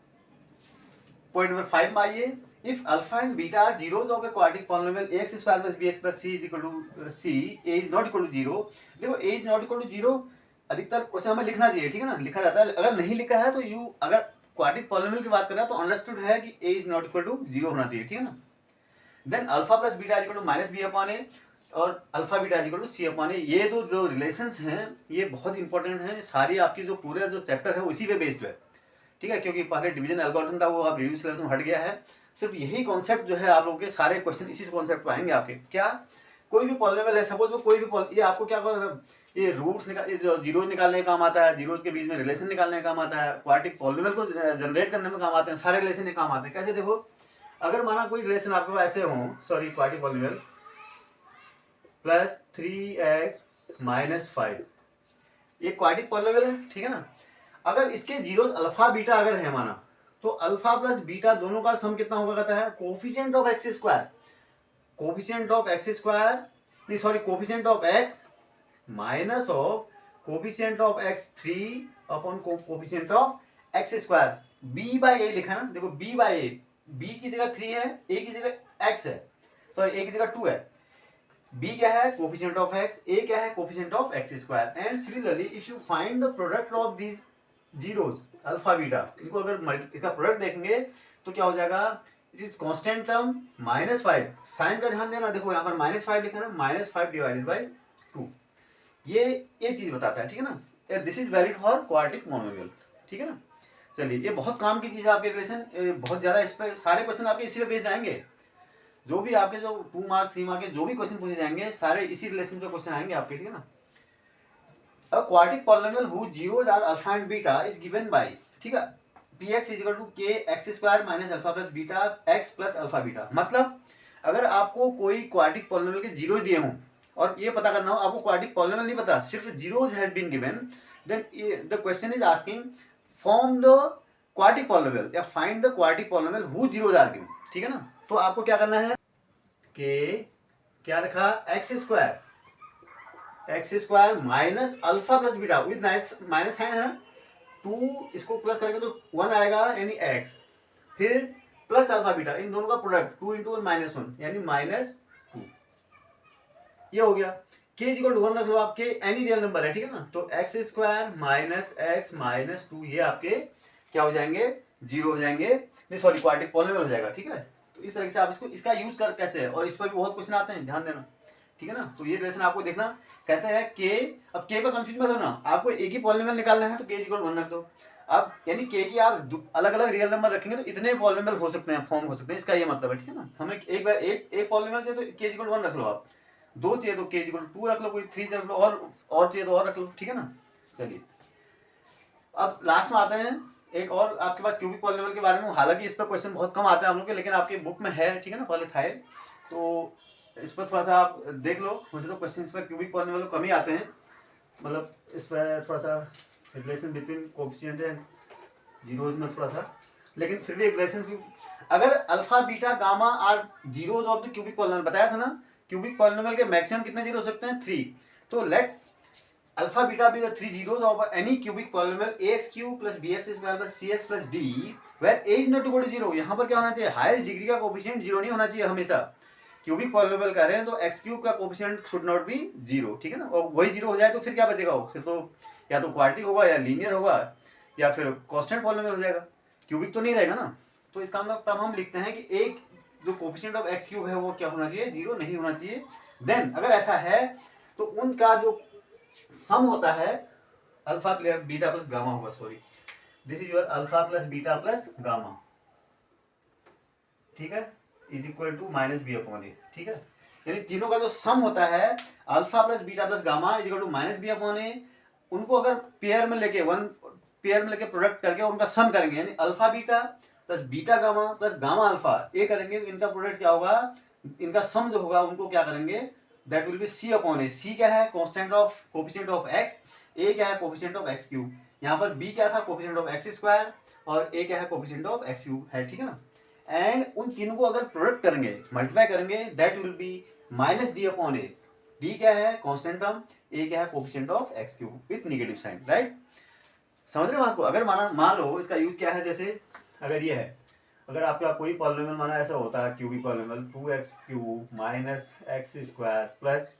पॉइंट नंबर 5 में आइए, if alpha and beta are zeros of a quadratic polynomial ax square plus bx plus c is equal to c, a is not equal to zero. देखो a is not equal to zero अधिकतर उसे हमें लिखना चाहिए, ठीक है ना, लिखा जाता है, अगर नहीं लिखा है तो यू अगर क्वाड्रेटिक पॉलिनोमियल की बात कर रहा है तो अंडरस्टूड है कि a is not equal to zero होना चाहिए, ठीक है ना। Then alpha plus beta is equal to minus B upon A और alpha beta is equal to C upon A. ये दो जो रिलेशंस हैं ये बहुत इंपॉर्टेंट हैं, सारी आपकी जो पूरा जो चैप्टर है उसी पे बेस्ड है, ठीक है, क्योंकि पहले डिवीजन एल्गोरिथम था वो अब रिव्यू सिलेबस में हट गया है। सिर्फ यही कॉन्सेप्ट जो है आप लोगों के सारे क्वेश्चन इसी कॉन्सेप्ट पे आएंगे आपके। क्या, कोई भी पॉलिनोमियल है, सपोज वो कोई भी ये आपको क्या ये रूट्स निकाल, जीरोज निकालने का काम आता है, जीरोज के बीच में रिलेशन निकालने का काम आता है, क्वाड्रेटिक पॉलिनोमियल को जनरेट करने में काम आते हैं, सारे रिलेशन में काम आते हैं। कैसे, देखो अगर माना कोई रिलेशन आपके पास ऐसे हो, sorry quadratic polynomial plus 3x minus 5, ये क्वाड्रेटिक पॉलिनोमियल है, ठीक है ना। अगर इसके जीरो अल्फा बीटा अगर है माना, तो अल्फा प्लस बीटा दोनों का सम कितना होगा, कहता है coefficient of x square, coefficient of x square, sorry coefficient of X minus of coefficient of X 3 upon coefficient of x square, B by A लिखा ना, देखो बी बाई ए, बी की जगह 3 है, ए की जगह x है, सॉरी ए की जगह 2 है, b क्या है कोफिशिएंट ऑफ x, a क्या है coefficient of x square. And similarly if you find the product of these zeros alpha beta, इनको अगर इसका प्रोडक्ट देखेंगे तो क्या हो जाएगा, it is constant term minus 5, sign का ध्यान देना, देखो यहाँ पर माइनस 5 लिखा है ना, माइनस 5 डिवाइडेड बाई 2, ये चीज बताता है, ठीक है ना। This is valid for quadratic polynomial, ठीक है ना। चलिए ये बहुत काम की चीज है आपके रिलेशन, बहुत ज्यादा इस पर सारे क्वेश्चन आपके इसी पे बेस्ड आएंगे, जो भी आपके जो 2 मार्क 3 मार्क के जो भी क्वेश्चन पूछे जाएंगे सारे इसी रिलेशन पे क्वेश्चन आएंगे आपके, ठीक है ना। A quadratic polynomial whose zeros are alpha and beta is given by, ठीक है, px is equal to k x square minus alpha plus beta x plus alpha beta। मतलब अगर आपको कोई क्वाड्रेटिक पॉलिनोमियल के जीरो दिए हों और ये पता करना हो, आपको क्वाड्रेटिक पॉलिनोमियल नहीं पता, सिर्फ zeros has been given, then the question is asking form the quadratic polynomial या find the quadratic polynomial whose zeros are given, ठीक है ना। तो आपको क्या करना है, k क्या रखा, x square minus alpha plus beta with minus sign है ना, 2 इसको प्लस करेंगे तो 1 आएगा यानी एक्स, फिर प्लस अल्फा बीटा, इन दोनों का प्रोडक्ट 2 इंटू 1 -1 यानी -2, ये हो गया। k इक्वल टू 1 रख लो, आपके एनी रियल नंबर है, ठीक है ना, तो x square minus x minus 2 ये आपके क्या हो जाएंगे, 0 हो जाएंगे, नहीं सॉरी क्वाड्रेटिक पॉलिनोमियल हो जाएगा, ठीक है। तो इस तरह से आप इसको इसका यूज कर कैसे है, और इस पर भी बहुत क्वेश्चन आते हैं, ध्यान देना, ठीक है ना। तो ये रिलेशन आपको देखना कैसे है, के, अब के पर कंफ्यूज मत होना, आपको एक ही पॉलिनोमियल निकालना है तो के इक्वल 1 रख दो। अब यानी के की आप अलग अलग रियल नंबर रखेंगे तो इतने पॉलिनोमियल हो सकते हैं, फॉर्म हो सकते हैं, इसका ये मतलब है, ठीक है ना। हमें एक बार एक पॉलिनोमियल चाहिए तो के इक्वल 1 रख लो, आप 2 चाहिए तो के इक्वल 2 रख लो, कोई 3 रख लो, और चाहिए तो और रख लो, ठीक है ना। चलिए अब लास्ट में आते हैं, एक और आपके पास क्यूबिक पॉलिनोमियल के बारे में, हालांकि इस पर क्वेश्चन बहुत कम आते हैं हम लोग के, लेकिन आपके बुक में है, ठीक है ना, पहले था है, तो इस पर थोड़ा सा आप देख लो, वैसे तो क्वेश्चन इस पर क्यूबिक पॉलिनोमियल कम ही आते हैं, मतलब इस पर थोड़ा सा relation between coefficient and zeros में थोड़ा सा, लेकिन फिर भी एक रिलेशन, अगर alpha beta gamma are zeros of the cubic polynomial, बताया था ना, क्यूबिक पॉलिनोमियल के मैक्सिमम कितने जीरो हो सकते हैं, 3, तो let alpha beta be the 3 zeros of any cubic polynomial ax cube plus bx square plus cx plus d where a is not equal to 0। यहाँ पर क्या होना चाहिए, हाईएस्ट डिग्री का कोएफिशिएंट 0 नहीं होना चाहिए हमेशा, क्यूबिक पॉलिनोमियल कर रहे हैं तो एक्स क्यूब का कोएफिशिएंट शुड नॉट बी 0, ठीक है ना, और वही 0 हो जाए तो फिर क्या बचेगा, वो फिर तो या तो क्वाड्रेटिक होगा या लीनियर होगा या फिर कांस्टेंट पॉलिनोमियल हो जाएगा, क्यूबिक तो नहीं रहेगा ना। तो इसका मतलब तब हम लिखते हैं कि एक जो कोएफिशिएंट ऑफ एक्स क्यूब है वो क्या होना चाहिए, 0 नहीं होना चाहिए। देन अगर ऐसा है तो उनका जो सम होता है alpha plus beta plus gamma होगा, sorry this is your alpha plus beta plus gamma, ठीक है, is equal to minus B upon A, ठीक है, यानी तीनों का जो सम होता है alpha plus beta plus gamma is equal to minus B upon A, उनको अगर पेयर में लेके प्रोडक्ट करके उनका सम करेंगे, यानी alpha beta plus beta gamma plus gamma alpha ए करेंगे, इनका प्रोडक्ट क्या होगा, इनका सम जो होगा उनको क्या करेंगे, that will be C upon A, C क्या है, constant of coefficient of X, A क्या है, कोएफिशिएंट ऑफ एक्स क्यूब, यहाँ पर बी क्या था, कोएफिशिएंट ऑफ एक्स स्क्वायर, और ए क्या है, कोएफिशिएंट ऑफ एक्स क्यूब है, ठीक है ना। एंड उन तीनों को अगर प्रोडक्ट करेंगे, मल्टीप्लाई करेंगे, that will be minus D upon A, D क्या है, कांस्टेंट टर्म, ए क्या है, coefficient of x cube with negative sign, right, समझ रहे हो बात को। अगर मान लो इसका यूज क्या है, जैसे अगर ये है, अगर आपका कोई पॉलिनोमियल माना ऐसा होता है cubic polynomial 2x cube minus x square plus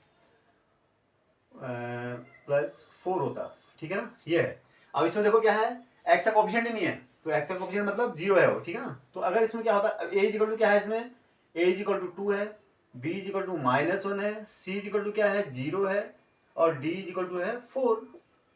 4 होता, ठीक है ना, ये है। अब इसमें देखो क्या है, एक्स का कोएफिशिएंट ही नहीं है, तो एक्स का कोएफिशिएंट मतलब 0 है वो, ठीक है ना। तो अगर इसमें क्या होता है, ए इज इक्वल टू क्या है, इसमें ए इज इक्वल टू 2 है, बी इज इक्वल टू -1 है, सी इज इक्वल टू क्या है 0 है, और डी इज इक्वल टू है 4।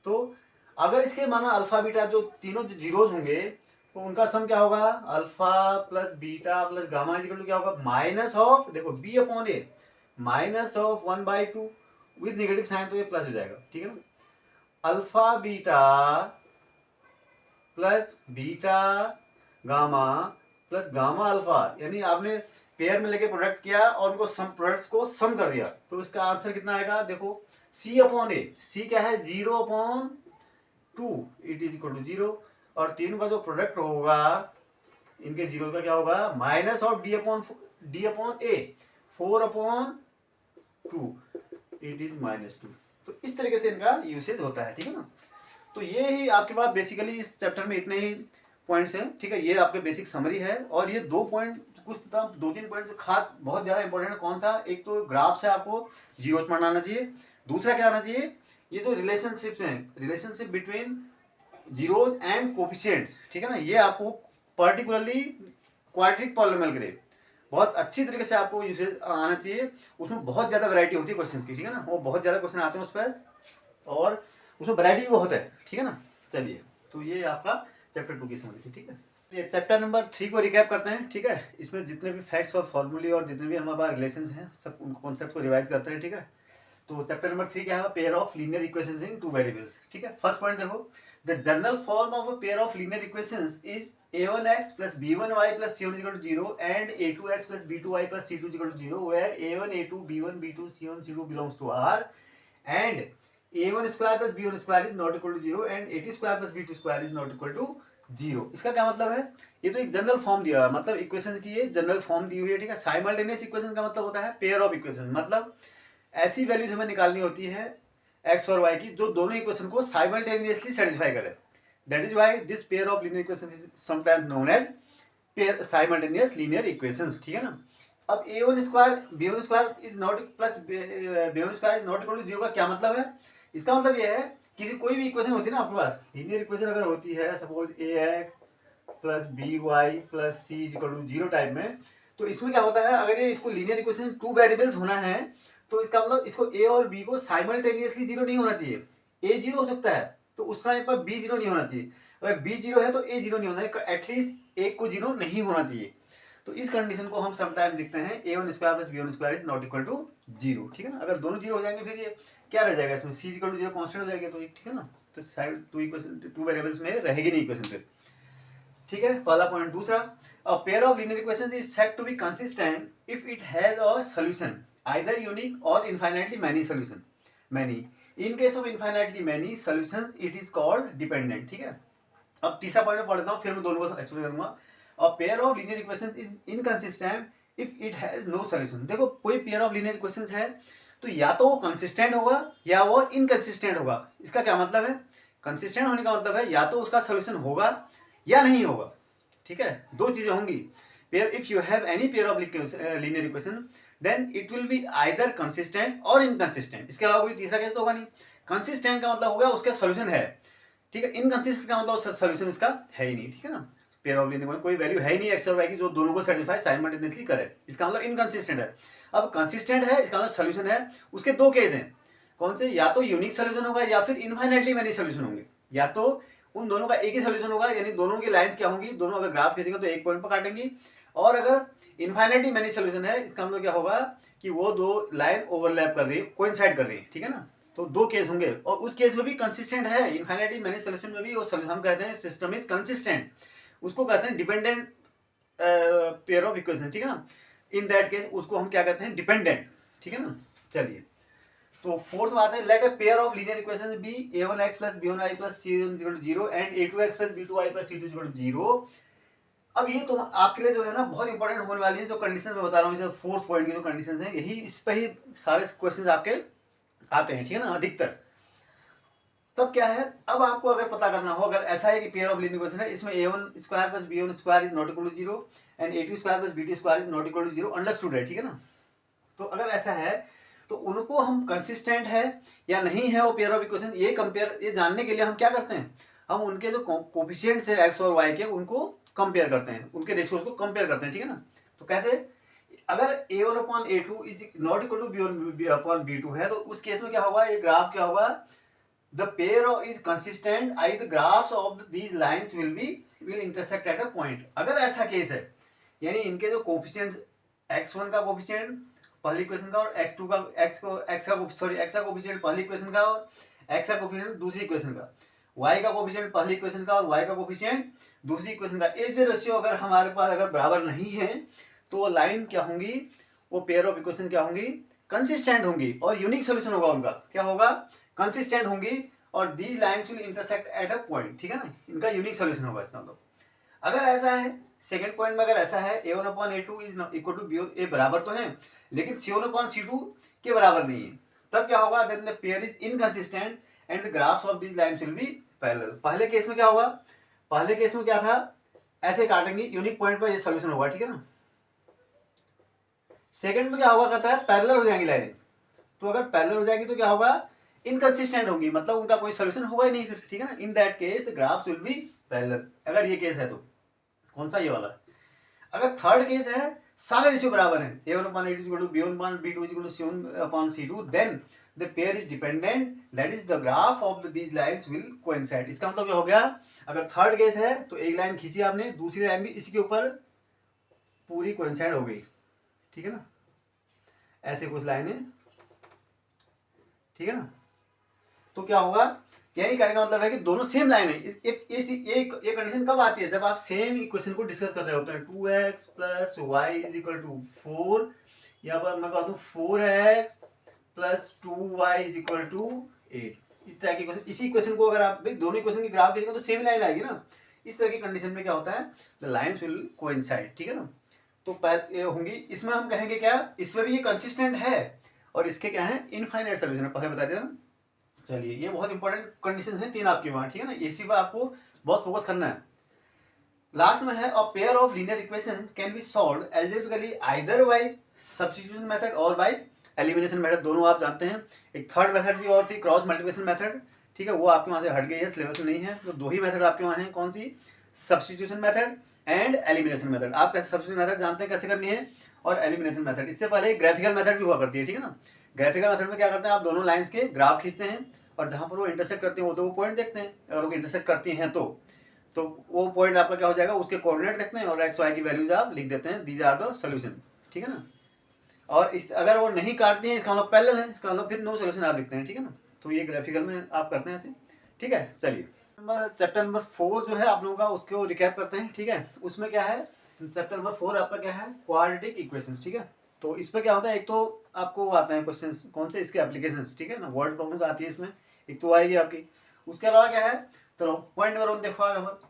तो अगर इसके माना अल्फा बीटा जो तीनों जो जीरोज होंगे तो उनका सम क्या होगा, alpha plus beta plus gamma is equal to क्या होगा, माइनस ऑफ, देखो B upon A, minus of 1/2 with negative sign, तो ये प्लस हो जाएगा, ठीक है ना। Alpha beta plus beta gamma plus gamma alpha, यानी आपने पेयर में लेके प्रोडक्ट किया और उनको सम प्रोडक्ट्स को सम कर दिया, तो इसका आंसर कितना आएगा, देखो सी अपॉन ए, सी क्या है 0/2, इट इज इक्वल टू 0, और तीनों का जो प्रोडक्ट होगा इनके जीरो का क्या होगा, minus of D upon A, 4/2, it is -2। तो इस तरीके से इनका यूसेज होता है, ठीक है ना। तो ये ही आपके पास बेसिकली इस चैप्टर में इतने ही पॉइंट्स हैं, ठीक है, ये आपके बेसिक समरी है, और ये 2 पॉइंट कुछ 2-3 पॉइंट खास बहुत ज़्यादा इंपॉर्टेंट है। कौन सा, एक तो ग्राफ से आपको जीरोस पढ़ना आना चाहिए, दूसरा क्या आना चाहिए, ये जो रिलेशनशिप्स हैं, relationship between zeros and coefficients, ठीक है ना, ये आपको पर्टिकुलरली क्वाड्रेटिक पॉलिनोमियल के लिए बहुत अच्छी तरीके से आपको यूसेज आना चाहिए। उसमें बहुत ज़्यादा वैरायटी होती है क्वेश्चंस की, ठीक है ना, वो बहुत ज़्यादा क्वेश्चन आते हैं उस पर, और उसमें वैरायटी भी बहुत है, ठीक है ना। चलिए, तो ये आपका चैप्टर 2 की समझ थी, ठीक है। ये चैप्टर नंबर 3 को रिकैप करते हैं, ठीक है। इसमें जितने भी फैक्ट्स और फॉर्मूले और जितने भी हमारे पास रिलेशंस हैं सब उन कॉन्सेप्ट को रिवाइज करते हैं, ठीक है। तो चैप्टर नंबर 3 क्या है, pair of linear equations in 2 variables, ठीक है। फर्स्ट पॉइंट देखो, the general form of a pair of linear equations is a1x plus b1y plus c1 is equal to 0 and a2x plus b2y plus c2 is equal to 0 where a1 a2 b1 b2 c1 c2 belongs to R and a1 square plus b1 square is not equal to 0 and a2 square plus b2 square is not equal to zero. इसका क्या मतलब है, ये तो एक जनरल फॉर्म दिया हुआ है, मतलब इक्वेशन की ये जनरल फॉर्म दी हुई है, ठीक है। साइमल्टेनियस इक्वेशन का मतलब होता है पेयर ऑफ इक्वेशन, मतलब ऐसी वैल्यूज हमें निकालनी होती है एक्स और वाई की जो दोनों इक्वेशन को साइमल्टेनियसली सेटिस्फाई करे। That is why this pair of linear equation is sometimes known as pair simultaneous linear equations, ठीक है ना। अब A one square B one square is not plus B one square is not equal to zero का क्या मतलब है, इसका मतलब यह है किसी कोई भी इक्वेशन होती है ना आपके पास, लीनियर इक्वेशन अगर होती है suppose A x plus B y plus C is equal to zero type में, तो इसमें क्या होता है, अगर ये इसको लीनियर इक्वेशन टू वेरिएबल्स होना है तो इसका मतलब इसको ए और बी को साइमल्टेनियसली जीरो नहीं होना चाहिए। ए जीरो हो सकता है तो उस टाइम पर बी जीरो नहीं होना चाहिए, अगर बी जीरो है तो ए जीरो नहीं होना चाहिए, एटलीस्ट एक को जीरो नहीं होना चाहिए। तो इस कंडीशन को हम समटाइम लिखते हैं A one square plus B one square is not equal to zero, ठीक है ना। अगर दोनों जीरो हो जाएंगे फिर ये क्या रह जाएगा, इसमें C equal to zero constant हो जाएगा, तो ठीक है ना। तो side two equation two variables में रहेगी नहीं इक्वेशन फिर, ठीक है, पहला पॉइंट। दूसरा, a pair of linear equations is said to be consistent if it has a solution either unique और infinitely many solution many. In case of infinitely many solutions it is called dependent, ठीक है। अब तीसरा पॉइंट में पढ़ता हूँ, फिर मैं दोनों को एक्सप्लेन करूंगा। A pair of linear equations is inconsistent if it has no solution. देखो कोई पेयर ऑफ लीनियर इक्वेशंस है तो या तो वो कंसिस्टेंट होगा या वो इनकंसिस्टेंट होगा। इसका क्या मतलब है, कंसिस्टेंट होने का मतलब है या तो उसका सॉल्यूशन होगा या नहीं होगा, ठीक है, दो चीजें होंगी। Pair if you have any pair of linear equation then it will be either consistent और इनकंसिस्टेंट। इसके अलावा कोई तीसरा केस तो होगा नहीं। कंसिस्टेंट का मतलब होगा उसका सॉल्यूशन है, ठीक है। इनकंसिस्टेंट का मतलब सॉल्यूशन उसका है ही नहीं, ठीक है ना। पेयर ऑफ लीनियर कोई वैल्यू है ही नहीं एक्स और वाई की जो दोनों को सेटिस्फाई साइमल्टेनियसली करे, इसका मतलब इनकंसिस्टेंट है। अब कंसिस्टेंट है इसका मतलब सॉल्यूशन है। उसके दो केस हैं, कौन से, या तो यूनिक सॉल्यूशन होगा या फिर इनफाइनाइटली मैनी सॉल्यूशन होंगे। या तो उन दोनों का एक ही सॉल्यूशन होगा, यानी दोनों की लाइंस क्या होंगी, दोनों अगर ग्राफ खींचेंगे तो एक पॉइंट पर काटेंगी, और अगर इनफाइनाइटली मैनी सॉल्यूशन है इसका मतलब क्या होगा कि वो दो लाइन ओवरलैप कर रही है, कोइंसाइड कर रही है, ठीक है ना। तो दो केस होंगे और उस केस में भी कंसिस्टेंट है, इनफाइनाइटली मैनी सॉल्यूशन में भी वो हम कहते हैं सिस्टम इज कंसिस्टेंट, उसको कहते हैं डिपेंडेंट पेयर ऑफ इक्वेशन, ठीक है ना। इन दैट केस उसको हम क्या कहते हैं, डिपेंडेंट, ठीक है ना। चलिए, तो फोर्थ बात है, let a pair of linear equations be a1x plus b1y plus c1 0 and a2x plus b2y plus c2 0। अब ये तो आपके लिए जो है ना बहुत इंपॉर्टेंट होने वाली है, जो कंडीशन मैं बता रहा हूँ, फोर्थ पॉइंट की जो कंडीशन है, यही इस पर ही सारे क्वेश्चन आपके आते हैं, ठीक है ना, अधिकतर। तब क्या है, अब आपको अगर पता करना हो, अगर ऐसा है कि पेयर ऑफ लीनियर इक्वेशन है, इसमें a1 square plus b1 square is not equal to zero and a2 square plus b2 square is not equal to zero, understood है, ठीक है ना। तो अगर ऐसा है तो उनको हम कंसिस्टेंट है या नहीं है वो पेयर ऑफ इक्वेशन, ये कंपेयर, ये जानने के लिए हम क्या करते हैं, हम उनके जो कोफिशिएंट्स है एक्स और वाई के उनको कंपेयर करते हैं, उनके रेशियोज को कंपेयर करते हैं, ठीक है ना। तो कैसे, अगर a1 upon a2 is not equal to b1 upon b2 है तो उस केस में क्या होगा, ये ग्राफ क्या होगा, the pair is consistent I the graphs of these lines will intersect at a point. अगर ऐसा केस है, यानी इनके जो कोफिशिएंट्स x1 का कोफिशिएंट पहली इक्वेशन का और x2 का x का कोफिशिएंट पहली इक्वेशन का और x का कोफिशिएंट दूसरी इक्वेशन का, y का कोफिशिएंट पहली इक्वेशन का और y का कोफिशिएंट दूसरी इक्वेशन का, ये जो रेशियो अगर हमारे पास अगर बराबर नहीं है तो वो लाइन क्या होंगी, वो पेयर ऑफ इक्वेशन क्या होंगी, कंसिस्टेंट होंगी, और यूनिक सॉल्यूशन होगा उनका, क्या होगा, कंसिस्टेंट होंगी, और these lines will intersect at a point, ठीक है ना, इनका यूनिक सॉल्यूशन होगा इसका मतलब। अगर ऐसा है, सेकंड पॉइंट में अगर ऐसा है a1 upon a2 is equal to b1, A बराबर तो है लेकिन c1 अपॉन c2 के बराबर नहीं है, तब क्या होगा, then the pair is inconsistent and the graphs of these lines will be parallel. पहले केस में क्या होगा, पहले केस में क्या था, ऐसे काटेंगे, यूनिक पॉइंट पर ये सॉल्यूशन होगा, ठीक है ना। सेकंड में क्या होगा, कहता है पैरेलल हो जाएंगी लाइनें, तो अगर पैरेलल हो जाएंगी तो क्या होगा, इनकंसिस्टेंट होंगी, मतलब उनका कोई सॉल्यूशन होगा ही नहीं फिर, ठीक है ना। In that case the graphs will be parallel, अगर ये केस है तो, कौन सा, ये वाला। अगर थर्ड केस है, सारे रेशियो बराबर हैं, a1 upon a2 is equal to b1 upon b2 is equal to c1 upon c2, then the pair is dependent, that is the graph of these lines will coincide। इसका मतलब क्या हो गया, अगर थर्ड केस है तो एक लाइन खींची आपने, दूसरी लाइन भी इसी के ऊपर पूरी कोइंसाइड हो गई, ठीक है ना, ऐसे कुछ लाइनें, ठीक है ना। तो क्या होगा, यानी कहने का मतलब है कि दोनों सेम लाइन है। एक कंडीशन कब आती है, जब आप सेम इक्वेशन को डिस्कस कर रहे होते हैं, 2x plus y is equal to 4, यहाँ पर मैं कर दूं 4x plus 2y is equal to 8, इस तरह की इक्वेशन। इसी इक्वेशन को अगर आप भाई दोनों इक्वेशन की ग्राफ देखेंगे तो सेम लाइन आएगी ना, इस तरह की कंडीशन में क्या होता है, द लाइन्स विल कोइंसाइड, ठीक है ना। तो ये होंगी, इसमें हम कहेंगे क्या, इसमें भी ये कंसिस्टेंट है और इसके क्या है, इनफाइनाइट सोल्यूशन है, पहले बता दिया ना। चलिए, ये बहुत इंपॉर्टेंट कंडीशन है 3 आपके वहाँ, ठीक है ना, इसी पर आपको बहुत फोकस करना है। लास्ट में है, अ pair of linear equation can be solved algebraically either bye substitution method और बाय एलिमिनेशन मेथड, दोनों आप जानते हैं। एक थर्ड मेथड भी और थी, क्रॉस मल्टीप्लिकेशन मेथड, ठीक है, वो आपके वहाँ से हट गई है, सिलेबस में नहीं है। तो 2 ही मेथड आपके वहाँ हैं, कौन सी, substitution method and elimination method. आप सब्स्टिट्यूशन मेथड जानते हैं कैसे करनी है, और एलिमिनेशन मेथड, इससे पहले ग्राफिकल मेथड भी हुआ करती है, ठीक है ना। ग्राफिकल मेथड में क्या करते हैं, आप दोनों लाइन्स के ग्राफ खींचते हैं और जहाँ पर वो इंटरसेक्ट करती हैं वो तो वो पॉइंट देखते हैं, अगर वो इंटरसेक्ट करती हैं तो वो पॉइंट आपका क्या हो जाएगा, उसके कोऑर्डिनेट देखते हैं और एक्स वाई की वैल्यूज आप लिख देते हैं, दीज आर द सॉल्यूशन, ठीक है ना। और अगर वो नहीं काटती हैं, इसका मतलब पैरेलल है, इसका मतलब फिर नो सॉल्यूशन आप लिखते हैं, ठीक है ना। तो ये ग्राफिकल में आप करते हैं ऐसे, ठीक है। चलिए, चैप्टर नंबर 4 जो है आप लोगों का, उसको रिकैप करते हैं, ठीक है। उसमें क्या है, चैप्टर नंबर 4 आपका क्या है, क्वाड्रेटिक इक्वेशंस, ठीक है। तो इस पर क्या होता है, एक तो आपको वो आते हैं क्वेश्चंस, कौन से, इसके एप्लीकेशंस, ठीक है ना, वर्ड प्रॉब्लम्स आती है इसमें, एक तो आएगी आपकी। उसके अलावा क्या है, चलो पॉइंट नंबर 1 देखो आप,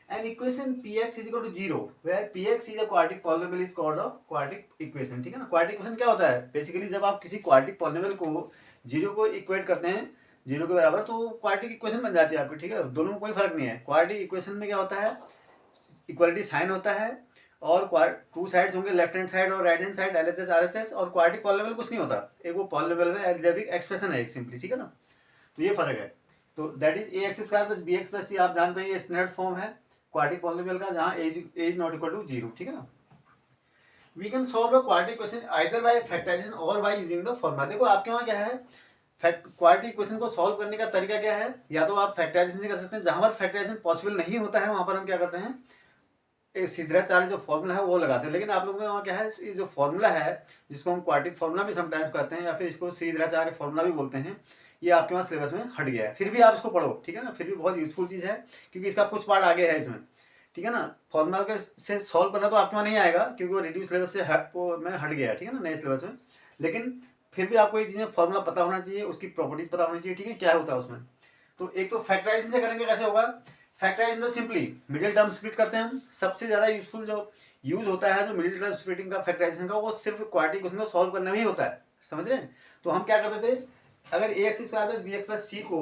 an equation px is equal to 0 where px is a quadratic polynomial is called a quadratic equation, ठीक है ना। क्वाड्रेटिक इक्वेशन क्या होता है, बेसिकली जब आप किसी क्वाड्रेटिक पॉलिनोमियल को 0 को इक्वेट करते हैं 0 के बराबर, तो क्वाड्रेटिक इक्वेशन बन जाती है आपकी, ठीक है। दोनों में कोई फर्क नहीं है। क्वाड्रेटिक इक्वेशन में क्या होता है, इक्वालिटी साइन होता है और 2 साइड्स होंगे, लेफ्ट हैंड साइड और right hand side, LHS RHS, और क्वाड्रेटिक पॉलिनोमियल कुछ नहीं होता, एक वो पॉलिनोमियल में अलजेब्रिक एक्सप्रेशन है एक सिंपली, ठीक है ना। तो ये फर्क है। तो that is A X square plus B X plus C, आप जानते हैं ये स्टैंडर्ड फॉर्म है क्वाड्रेटिक पॉलिनोमियल का, जहां एज नॉट इक्वल टू 0, ठीक है ना। We can solve a quadratic equation either by factorization और बाय यूजिंग द फॉर्मूला। देखो आपके वहां क्या है, क्वाड्रेटिक इक्वेशन को सॉल्व करने का तरीका क्या है, या तो आप फैक्टराइजेशन से कर सकते हैं, जहां पर फैक्टराइजेशन पॉसिबल नहीं होता है वहां पर हम क्या करते हैं, एक सीधाचार्य जो फॉर्मूला है वो लगाते हैं। लेकिन आप लोगों के वहाँ क्या है, ये जो फॉर्मूला है जिसको हम क्वाड्रेटिक फॉर्मूला भी समटाइम्स कहते हैं, या फिर इसको सीधाचार्य फॉर्मूला भी बोलते हैं, ये आपके वहाँ सिलेबस में हट गया है। फिर भी आप इसको पढ़ो, ठीक है ना, फिर भी बहुत यूजफुल चीज़ है, क्योंकि इसका कुछ पार्ट आगे है इसमें, ठीक है ना। फॉर्मूला के से सॉल्व करना तो आपके वहाँ नहीं आएगा, क्योंकि वो रिड्यूस सिलेबस से हट गया है, ठीक है ना, नए सिलेबस में। लेकिन फिर भी आपको ये चीज़ें फॉर्मूला पता होना चाहिए, उसकी प्रॉपर्टीज पता होनी चाहिए, ठीक है, क्या होता है उसमें। तो एक तो फैक्टराइजेशन से करेंगे, कैसे होगा, फैक्टराइजेशन तो सिंपली मिडिल टर्म स्प्लिट करते हैं हम। सबसे ज़्यादा यूजफुल जो यूज होता है जो मिडिल टर्म स्प्लिटिंग का, फैक्टराइजेशन का, वो सिर्फ क्वाड्रेटिक इक्वेशन को सॉल्व करने में ही होता है, समझ रहे हैं। तो हम क्या करते थे, अगर A X square plus B X plus C को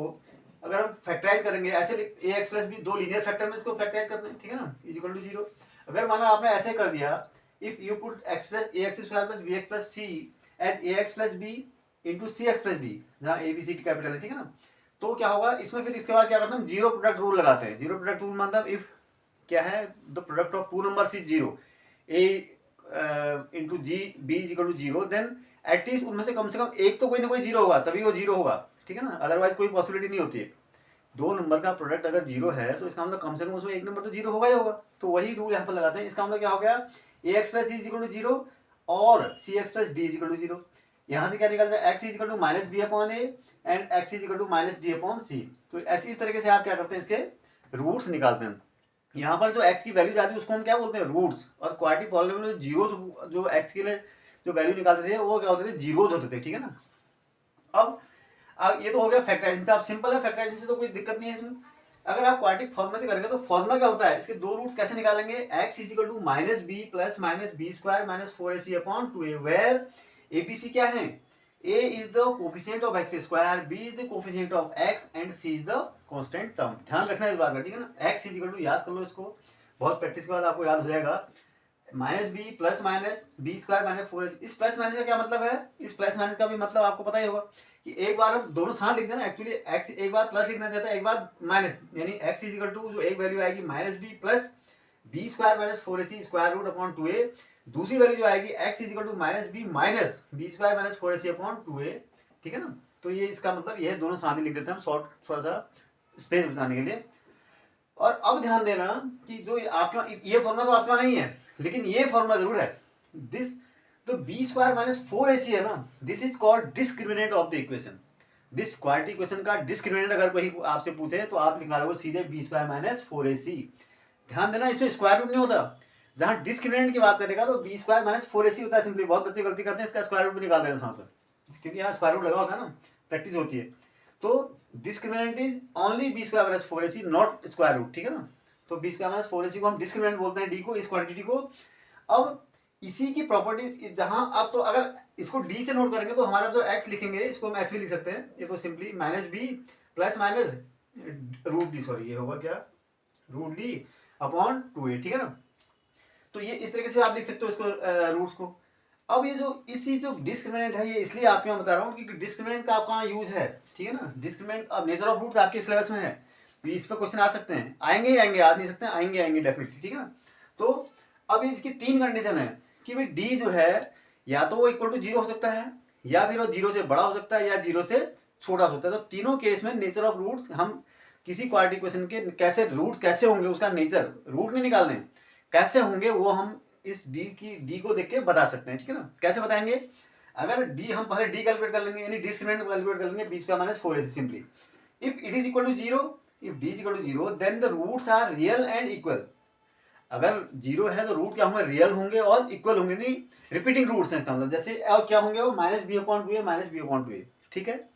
अगर हम फैक्टराइज करेंगे, ऐसे A x plus B, 2 linear factor में इसको फैक्टराइज करते हैं, ठीक है ना, इज इक्वल टू 0। अगर माना आपने ऐसे कर दिया, if you put X plus A X square plus B X plus C as A x plus B into C x plus D, जहाँ A B C D capital है, ठीक है ना, तो क्या होगा इसमें, फिर इसके बाद क्या करते हैं, जीरो प्रोडक्ट रूल लगाते हैं। जीरो प्रोडक्ट रूल मतलब इफ क्या है, the product of 2 numbers is 0, A into G B is equal to 0, then at least उनमें से कम एक तो कोई ना कोई 0 होगा, तभी वो 0 होगा, ठीक है ना, अदरवाइज कोई पॉसिबिलिटी नहीं होती है। 2 नंबर का प्रोडक्ट अगर 0 है तो इसका मतलब कम से कम उसमें एक नंबर तो 0 होगा ही होगा। तो वही रूल यहाँ पर लगाते हैं। इसका मतलब क्या हो गया, a x plus C is equal to 0 और c x plus d is equal to 0। यहाँ से क्या निकलता है, x is equal to minus B upon a and x is equal to minus D upon c. तो ऐसी इस तरीके से आप क्या करते हैं, इसके रूट्स निकालते हैं। यहाँ पर जो एक्स की वैल्यू जाती है उसको हम क्या बोलते हैं, रूट्स। और क्वाड्रेटिक पॉलिनोमियल में जीरो जो एक्स के लिए जो वैल्यू निकालते थे वो क्या होते थे, जीरोज होते थे, ठीक है ना। अब ये तो हो गया फैक्टराइजेशन से, आप सिंपल है, फैक्टराइजेशन से तो कोई दिक्कत नहीं है इसमें। अगर आप क्वाड्रेटिक फॉर्मूला से करेंगे तो फॉर्मूला क्या होता है, इसके 2 रूट्स कैसे निकालेंगे, x is equal to minus B plus minus B square minus 4ac upon 2a, where ABC क्या है, a is the coefficient of x square, b is the coefficient of x and c is the constant term। ध्यान रखना इस बात का, ठीक है ना। x इज इक्वल टू, याद कर लो इसको, बहुत प्रैक्टिस के बाद आपको याद हो जाएगा, minus B plus minus B square minus 4ac। इस प्लस माइनस का क्या मतलब है, इस प्लस माइनस का भी मतलब आपको पता ही होगा कि एक बार हम दोनों साथ लिख देना, एक्चुअली x एक बार प्लस लिखना चाहता है, एक बार माइनस, यानी x इज इक्वल टू जो एक वैल्यू आएगी minus B plus B square minus 4ac square root upon 2a, दूसरी वैल्यू जो आएगी x is equal to minus B square minus 4ac upon 2a, ठीक है ना। तो ये इसका मतलब ये दोनों साथ ही लिख देते हैं हम, शॉर्ट थोड़ा सा स्पेस बचाने के लिए। और अब ध्यान देना कि जो आपके ये फॉर्मूला तो आपके नहीं है, लेकिन ये फॉर्मूला जरूर है, दिस तो बी स्क्वायर माइनस 4ac है ना, this is called discriminant of the equation. This quadratic equation का डिस्क्रिमिनेंट अगर कोई आपसे पूछे तो आप निकालोगे सीधे बी स्क्वायर माइनस 4ac। ध्यान देना इसमें स्क्वायर रूट नहीं होता, जहां डिस्क्रिमिनेंट की बात करेगा तो बी स्क्वायर माइनस 4ac होता है सिंपली। बहुत बच्चे गलती करते हैं, इसका स्क्वायर रूट भी निकाल देते हैं साथ में, क्योंकि यहाँ स्क्वायर रूट लगा होता है ना, प्रैक्टिस होती है। तो discriminant is only B square minus 4ac, not square root, ठीक है ना। तो बी स्क्वायर माइनस 4ac को हम डिस्क्रिमिनेंट बोलते हैं, डी को, इस क्वांटिटी को। अब इसी की प्रॉपर्टी जहां, अब तो अगर इसको डी से नोट करेंगे तो हमारा जो एक्स लिखेंगे इसको हम ऐसे भी लिख सकते हैं, ये तो simply minus B plus minus root D, sorry ये होगा क्या, रूट डी अपॉन 2a, ठीक है ना। तो ये इस तरीके से आप लिख सकते हो इसको, रूट्स को। अब ये जो इसी जो डिस्क्रिमिनेंट है, ये इसलिए आपको मैं बता रहा हूँ क्योंकि डिस्क्रिमिनेंट का आपका यूज है, ठीक है ना। डिस्क्रिमिनेंट, अब नेचर ऑफ रूट्स आपके सिलेबस में है, इस पर क्वेश्चन आ सकते हैं, आएंगे ही आएंगे, आ नहीं सकते हैं, आएंगे डेफिनेटली, ठीक है ना। तो अब इसकी 3 कंडीशन है कि भाई डी जो है या तो वो इक्वल टू 0 हो सकता है, या फिर वो 0 से बड़ा हो सकता है, या 0 से छोटा हो सकता है। तो तीनों केस में नेचर ऑफ रूट्स, हम किसी क्वाड्रेटिक इक्वेशन के कैसे रूट्स कैसे होंगे, उसका नेचर, रूट नहीं निकालने, कैसे होंगे वो हम इस डी को देख के बता सकते हैं, ठीक है ना। कैसे बताएंगे, अगर डी, हम पहले डी कैलकुलेट कर लेंगे, यानी डिस्क्रिमिनेंट कैलकुलेट कर लेंगे, B square minus 4ac simply. If it is equal to 0, if D is equal to 0 then the roots are real and equal. अगर 0 है तो रूट क्या होंगे, रियल होंगे और इक्वल होंगे, नहीं रिपीटिंग रूट्स हैं इसका मतलब, जैसे और क्या होंगे वो minus B upon 2a minus B upon 2a, ठीक है।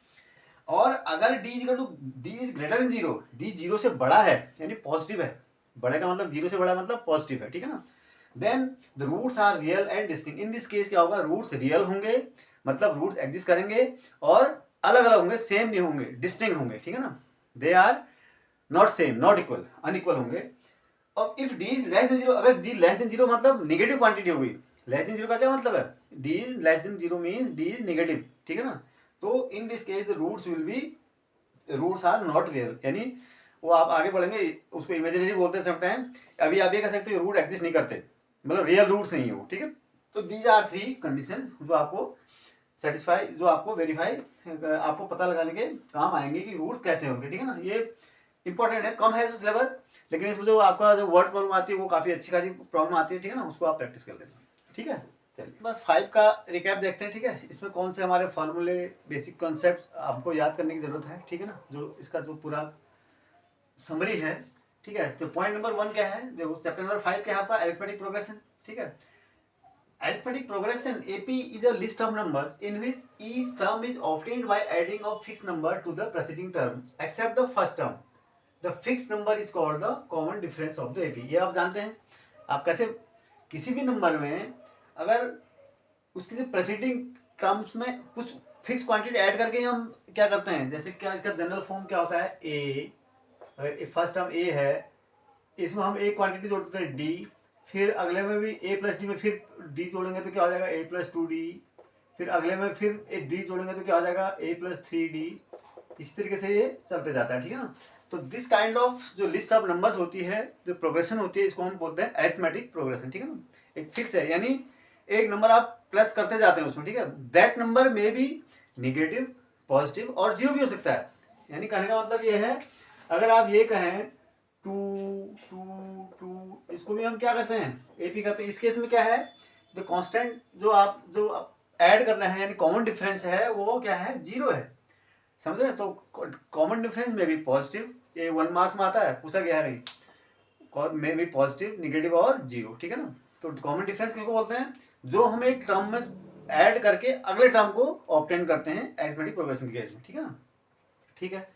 और अगर D is greater than 0, D 0 से बड़ा है यानी पॉजिटिव है, बड़े का मतलब 0 से बड़ा मतलब पॉजिटिव है, ठीक है ना, then the roots are real and distinct. In this case क्या होगा, रूट्स रियल होंगे, मतलब रूट्स एग्जिस्ट करेंगे और अलग अलग होंगे, सेम नहीं होंगे, डिस्टिंक्ट होंगे, ठीक है ना। They are not same, not equal, unequal होंगे। अब if D is less than 0, अगर डी लेस देन 0 मतलब नेगेटिव क्वांटिटी हो गई। लेस देन 0 का क्या मतलब है, D is less than 0 means D is negative, ठीक है ना। तो in this case the roots will be, roots are not real, यानी वो आप आगे बढ़ेंगे उसको इमेजिनरी बोलते हैं समटाइम। अभी आप ये कह सकते हो रूट एग्जिस्ट नहीं करते, मतलब रियल रूट्स नहीं हो, ठीक है। तो दीज आर 3 कंडीशन जो आपको सेटिस्फाई, जो आपको वेरीफाई, आपको पता लगाने के काम आएंगे कि रूट्स कैसे होंगे, ठीक है ना। ये इंपॉर्टेंट है, कम है सिलेबस, लेकिन इसमें जो आपका जो वर्ड प्रॉब्लम आती है वो काफ़ी अच्छी खासी प्रॉब्लम आती है, ठीक है ना, उसको आप प्रैक्टिस कर लेना, ठीक है। चलिए बार 5 का रिकैप देखते हैं, ठीक है। इसमें कौन से हमारे फॉर्मूले, बेसिक कॉन्सेप्ट आपको याद करने की जरूरत है, ठीक है ना, जो इसका जो पूरा समरी है, ठीक है। तो पॉइंट नंबर 1 क्या है, देखो चैप्टर नंबर 5 क्या है आपका, अरिथमेटिक प्रोग्रेशन, ठीक है। Arithmetic progression AP is a list of numbers in which each term is obtained by adding of fixed number to the preceding term except the first term. The fixed number is called the common difference of the AP. ये आप जानते हैं, आप कैसे किसी भी नंबर में अगर उसके प्रेसिडिंग टर्म्स में कुछ फिक्स क्वांटिटी ऐड करके हम क्या करते हैं, जैसे क्या इसका जनरल फॉर्म क्या होता है, ए, अगर फर्स्ट टर्म ए है इसमें हम एक क्वांटिटी जोड़ते हैं डी, फिर अगले में भी ए प्लस डी में फिर डी जोड़ेंगे तो क्या हो जाएगा ए प्लस 2d, फिर अगले में फिर एक डी जोड़ेंगे तो क्या हो जाएगा ए प्लस 3d। इसी तरीके से ये चलते जाता है, ठीक है ना। तो दिस काइंड ऑफ जो लिस्ट ऑफ नंबर्स होती है, जो प्रोग्रेशन होती है, इसको हम बोलते हैं अरिथमेटिक प्रोग्रेशन, ठीक है ना। एक फिक्स है, यानी एक नंबर आप प्लस करते जाते हैं उसमें, ठीक है। दैट नंबर में भी नेगेटिव, पॉजिटिव और 0 भी हो सकता है। यानी कहने का मतलब ये है, अगर आप ये कहें 2 2 2, इसको भी हम क्या कहते हैं, एपी कहते हैं। इस केस में क्या है, द कांस्टेंट जो आप ऐड करना है यानी कॉमन डिफरेंस है वो क्या है, 0 है, समझ रहे हैं। तो कॉमन डिफरेंस में भी पॉजिटिव, ये 1 मार्क्स में आता है, पूछा गया है कहीं, में भी पॉजिटिव, निगेटिव और 0, ठीक है ना। तो कॉमन डिफरेंस किसको बोलते हैं, जो हम एक टर्म में ऐड करके अगले टर्म को ऑब्टेन करते हैं अरिथमेटिक प्रोग्रेशन के केस में, ठीक है ना, ठीक है।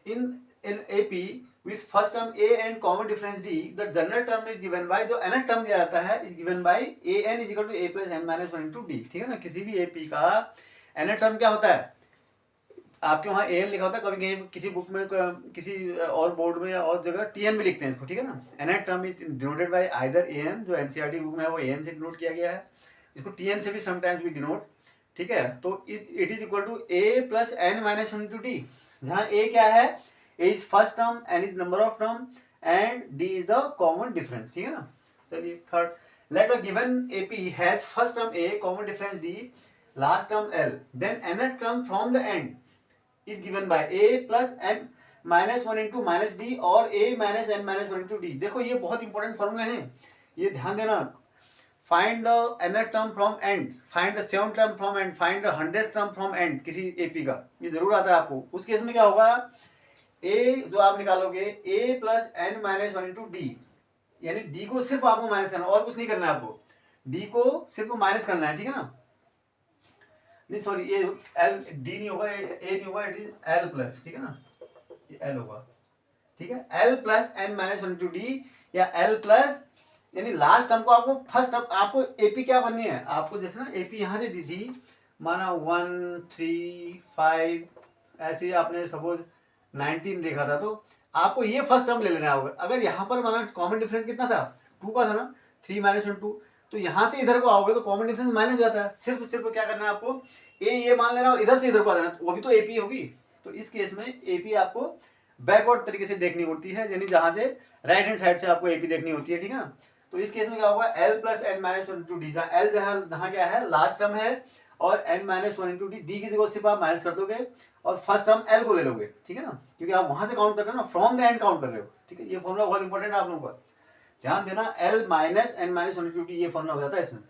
In AP with first term a and common difference d, the general term is given by, जो nth term दिया जाता है is given by an is equal to a plus n minus 1 into d, ठीक है ना। किसी भी ap का nth term क्या होता है, आपके वहाँ an लिखा होता है, कभी कहीं किसी बुक में, किसी और बोर्ड में या और जगह tn भी लिखते हैं इसको, ठीक है ना। nth term is denoted by either an, जो NCERT बुक में है वो an से डिनोट किया गया है, इसको tn से भी समटाइम्स भी डिनोट, ठीक है। तो it is equal to a plus n minus 1 into d, जहाँ a क्या है, a is first term, n is number of term and d is the common difference, ठीक है ना। चलिए third, let a given AP has first term a, common difference d, last term l, then nth term from the end is given by a plus n minus 1 into minus d और a minus n minus 1 into d। देखो ये बहुत इंपॉर्टेंट फॉर्मूले हैं, ये ध्यान देना। Find the nth term from end, find the 7th term from end, find the 100th term from end, किसी AP का ये जरूर आता है आपको। उस केस में क्या होगा, a जो आप निकालोगे a plus N minus 1 into D, यानी d को सिर्फ आपको माइनस करना, और कुछ नहीं करना है आपको, d को सिर्फ माइनस करना है, ठीक है ना। नहीं सॉरी, ये l d नहीं होगा, a नहीं होगा, इट इज l प्लस, ठीक है ना, ये l होगा, ठीक है, L plus N minus one into D, या एल प्लस, यानी लास्ट टर्म को आपको फर्स्ट टर्म आपको एपी क्या बननी है, आपको जैसे ना एपी यहाँ से दी थी, माना 1 3 5 ऐसे आपने सपोज 19 देखा था, तो आपको ये फर्स्ट टर्म ले लेना होगा। अगर यहाँ पर माना कॉमन डिफरेंस कितना था, 2 का था ना, 3 माइनस वन 2, तो यहाँ से इधर को आओगे तो कॉमन डिफरेंस माइनस जाता है। सिर्फ क्या करना है आपको, ये मान लेना और इधर से इधर को आ जाना, वो भी तो एपी होगी। तो इस केस में एपी आपको बैकवर्ड तरीके से देखनी होती है, यानी जहाँ से राइट हैंड साइड से आपको एपी देखनी होती है, ठीक है ना। तो इस केस में क्या होगा, L plus N minus one into D, जहाँ एल जहाँ क्या है लास्ट टर्म है, और N minus one into D, D की जगह सिर्फ आप माइनस कर दोगे और फर्स्ट टर्म एल को ले लोगे, ठीक है ना, क्योंकि आप वहां से काउंट कर रहे हो ना, फ्रॉम द एंड काउंट कर रहे हो, ठीक है। ये फॉर्मूला बहुत इंपॉर्टेंट है आप लोगों का, ध्यान देना, l minus n minus one into d, ये फॉर्मूला हो जाता है इसमें,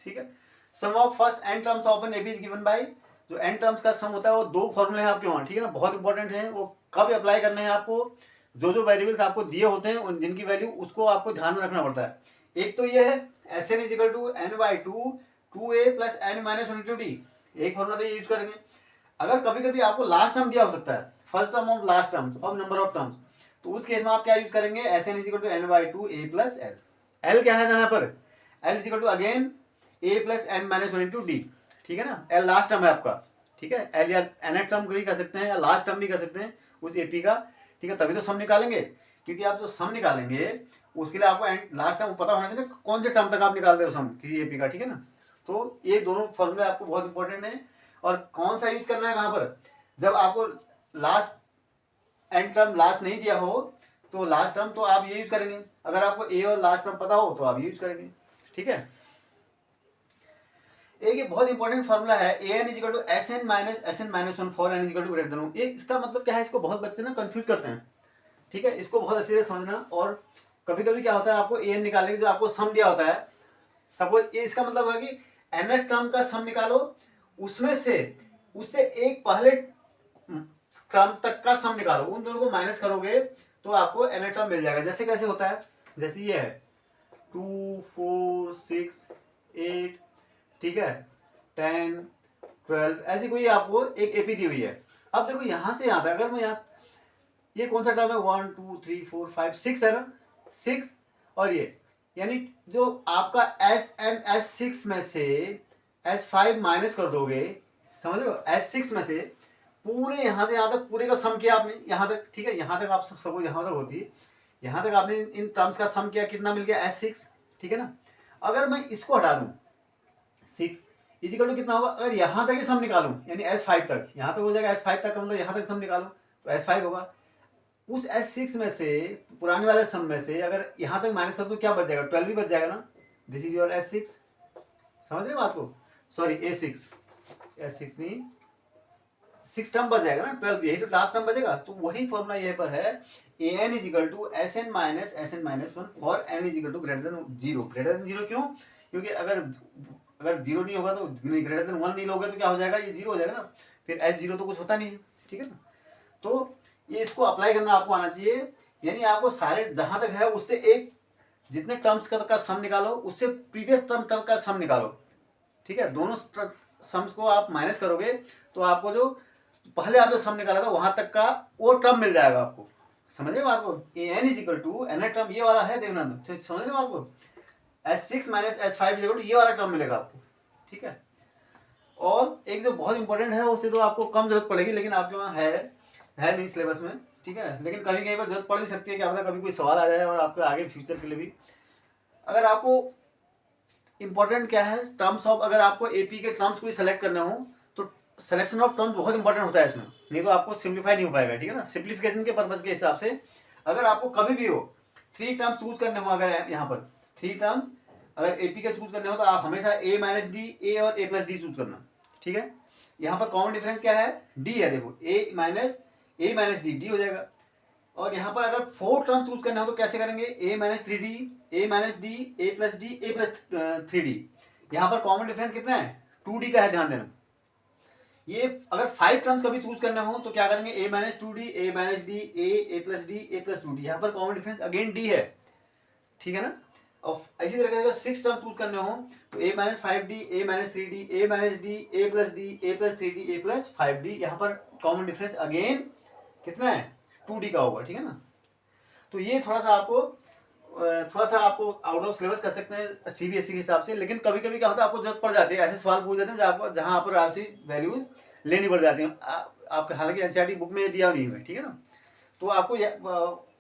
ठीक है। Sum of first n terms of an AP is given by, जो एन टर्म्स का सम होता है वो 2 फॉर्मूले हैं आपके वहाँ, ठीक है ना, बहुत इंपॉर्टेंट है। वो कब अप्लाई करने हैं आपको, जो वेरिएबल्स आपको दिए होते हैं उन जिनकी वैल्यू उसको आपको ध्यान में रखना पड़ता है। एक तो ये है S N is equal to N by two, 2a plus N minus one into D, एक फॉर्मूला तो ये यूज करेंगे। अगर कभी कभी आपको लास्ट टर्म दिया हो सकता है, first term of last terms of number of terms, तो उस केस में आप क्या यूज करेंगे, S N is equal to N by two A plus L. L क्या है जहाँ पर, L is equal to again A plus N minus one into D, ठीक है ना, एल लास्ट टर्म है आपका, ठीक है। एल या एन टर्म भी कर सकते हैं या लास्ट टर्म भी कर सकते हैं उस एपी का, ठीक है, तभी तो सम निकालेंगे, क्योंकि आप जो सम निकालेंगे उसके लिए आपको लास्ट टाइम पता होना चाहिए कौन से टर्म तक आप निकाल रहे हो सम किसी एपी का, ठीक है ना। तो ये दोनों फॉर्मूले आपको बहुत इंपॉर्टेंट है। और कौन सा यूज करना है कहाँ पर, जब आपको लास्ट एंड टर्म लास्ट नहीं दिया हो तो लास्ट टर्म तो आप ये यूज करेंगे, अगर आपको ए और लास्ट टर्म पता हो तो आप ये यूज करेंगे, ठीक है। एक ये बहुत इंपॉर्टेंट फॉर्मूला है, a n is equal to s n minus one for n is equal to greater than one. ये इसका मतलब क्या है, इसको बहुत बच्चे ना कंफ्यूज करते हैं, ठीक है, इसको बहुत अच्छे से समझना। और कभी कभी क्या होता है, आपको ए एन निकालने के जो आपको सम दिया होता है, सपोज ये इसका मतलब है कि एन टर्म का सम निकालो, उसमें से उससे एक पहले टर्म तक का सम निकालो, उन दोनों को माइनस करोगे तो आपको एन टर्म मिल जाएगा। जैसे कैसे होता है, जैसे ये है 2 4 6 8, ठीक है, 10 12, ऐसी कोई आपको एक एपी दी हुई है। अब देखो यहां से यहां तक, अगर मैं यहाँ, ये कौन सा टर्म है, 1 2 3 4 5 6 है ना, 6, और ये यानी जो आपका एस एन एस 6 में से एस 5 माइनस कर दोगे, समझ रहे हो, एस 6 में से पूरे यहां से यहां तक पूरे का सम किया आपने यहां तक, ठीक है, यहां तक आप सपोज यहां तक होती है, यहां तक आपने इन टर्म्स का सम किया, कितना मिल गया, एस 6, ठीक है ना। अगर मैं इसको हटा दूं 6 इजिकल टू कितना होगा, अगर यहां तक ही सम निकालूं यानी एस 5 तक, यहां तक हो जाएगा एस 5 तक का मतलब यहां तक सम निकालूं तो एस 5 होगा। उस एस 6 में से पुराने वाले सम में से अगर यहां तक माइनस कर दो क्या बच जाएगा, 12 भी बच जाएगा ना, दिस इज योर एस 6, समझ रहे हो बात को, सॉरी एस 6 नहीं, 6 टर्म बच जाएगा ना, 12 यही तो लास्ट टर्म बचेगा। तो वही फॉर्मूला ये पर है, a n is equal to s n minus one for n is equal to greater than zero. Greater than zero क्यों, क्योंकि अगर जीरो नहीं होगा तो ग्रेटर देन 1 नहीं लोगे तो क्या हो जाएगा, ये जीरो हो जाएगा ना, फिर एस जीरो तो कुछ होता नहीं है, ठीक है ना। तो ये इसको अप्लाई करना आपको आना चाहिए, यानी आपको सारे जहां तक है उससे एक जितने टर्म्स का सम निकालो उससे प्रीवियस टर्म का सम निकालो, ठीक है। दोनों सम्स को आप माइनस करोगे तो आपको जो पहले आप जो सम निकाला था वहां तक का वो टर्म मिल जाएगा आपको, समझ रहे बात को। A n is equal to n term ये वाला है देवनंद, समझ रहे बात को, s 6 minus s 5 equal to ये वाला टर्म मिलेगा आपको, ठीक है। और एक जो बहुत इंपॉर्टेंट है उससे तो आपको कम जरूरत पड़ेगी, लेकिन आपके वहाँ है नहीं सिलेबस में, ठीक है, लेकिन कभी कहीं पर जरूरत पड़ भी सकती है, क्या पता कभी कोई सवाल आ जाए और आपके आगे फ्यूचर के लिए भी। अगर आपको इंपॉर्टेंट क्या है, टर्म्स ऑफ, अगर आपको एपी के टर्म्स को सेलेक्ट करने हो तो सिलेक्शन ऑफ टर्म्स बहुत इंपॉर्टेंट होता है इसमें, नहीं तो आपको सिंप्लीफाई नहीं हो पाएगा, ठीक है ना। सिंप्लीफिकेशन के पर्पज के हिसाब से अगर आपको कभी भी हो 3 टर्म्स चूज करने हो, अगर यहाँ पर 3 टर्म्स अगर एपी के चूज करने हो तो आप हमेशा ए माइनस डी, ए और ए प्लस डी चूज करना, ठीक है। यहाँ पर कॉमन डिफरेंस क्या है, डी है, देखो ए माइनस डी हो जाएगा। और यहाँ पर अगर 4 टर्म चूज करना हो तो कैसे करेंगे, ए माइनस थ्री डी, ए माइनस डी, ए प्लस डी, ए प्लस थ्री डी। यहाँ पर कॉमन डिफरेंस कितना है, 2d का है, ध्यान देना। ये अगर 5 टर्म्स कभी चूज करना हो तो क्या करेंगे, ए माइनस टू डी, ए माइनस डी, ए प्लस डी, ए प्लस टू डी। यहाँ पर कॉमन डिफरेंस अगेन डी है, ठीक है ना। और इसी तरह अगर 6 टर्म चूज करने हो तो ए माइनस 5d, ए माइनस 3d, ए माइनस डी, ए प्लस डी, ए प्लस 3d, ए प्लस 5d। यहाँ पर कॉमन डिफरेंस अगेन कितना है, 2d का होगा, ठीक है ना। तो ये थोड़ा सा आपको आउट ऑफ सिलेबस कर सकते हैं CBSE के हिसाब से, लेकिन कभी कभी क्या होता है आपको जरूरत पड़ जाती है, ऐसे सवाल पूछ देते हैं जहाँ पर आपसी वैल्यूज लेनी पड़ जाती है। आपके हालांकि NCERT बुक में दिया नहीं है, ठीक है ना। तो आपको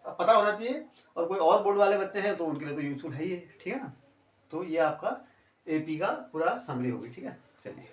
पता होना चाहिए, और कोई और बोर्ड वाले बच्चे हैं तो उनके लिए तो यूजफुल है ही है, ठीक है ना। तो ये आपका AP का पूरा समरी होगी, ठीक है। चलिए।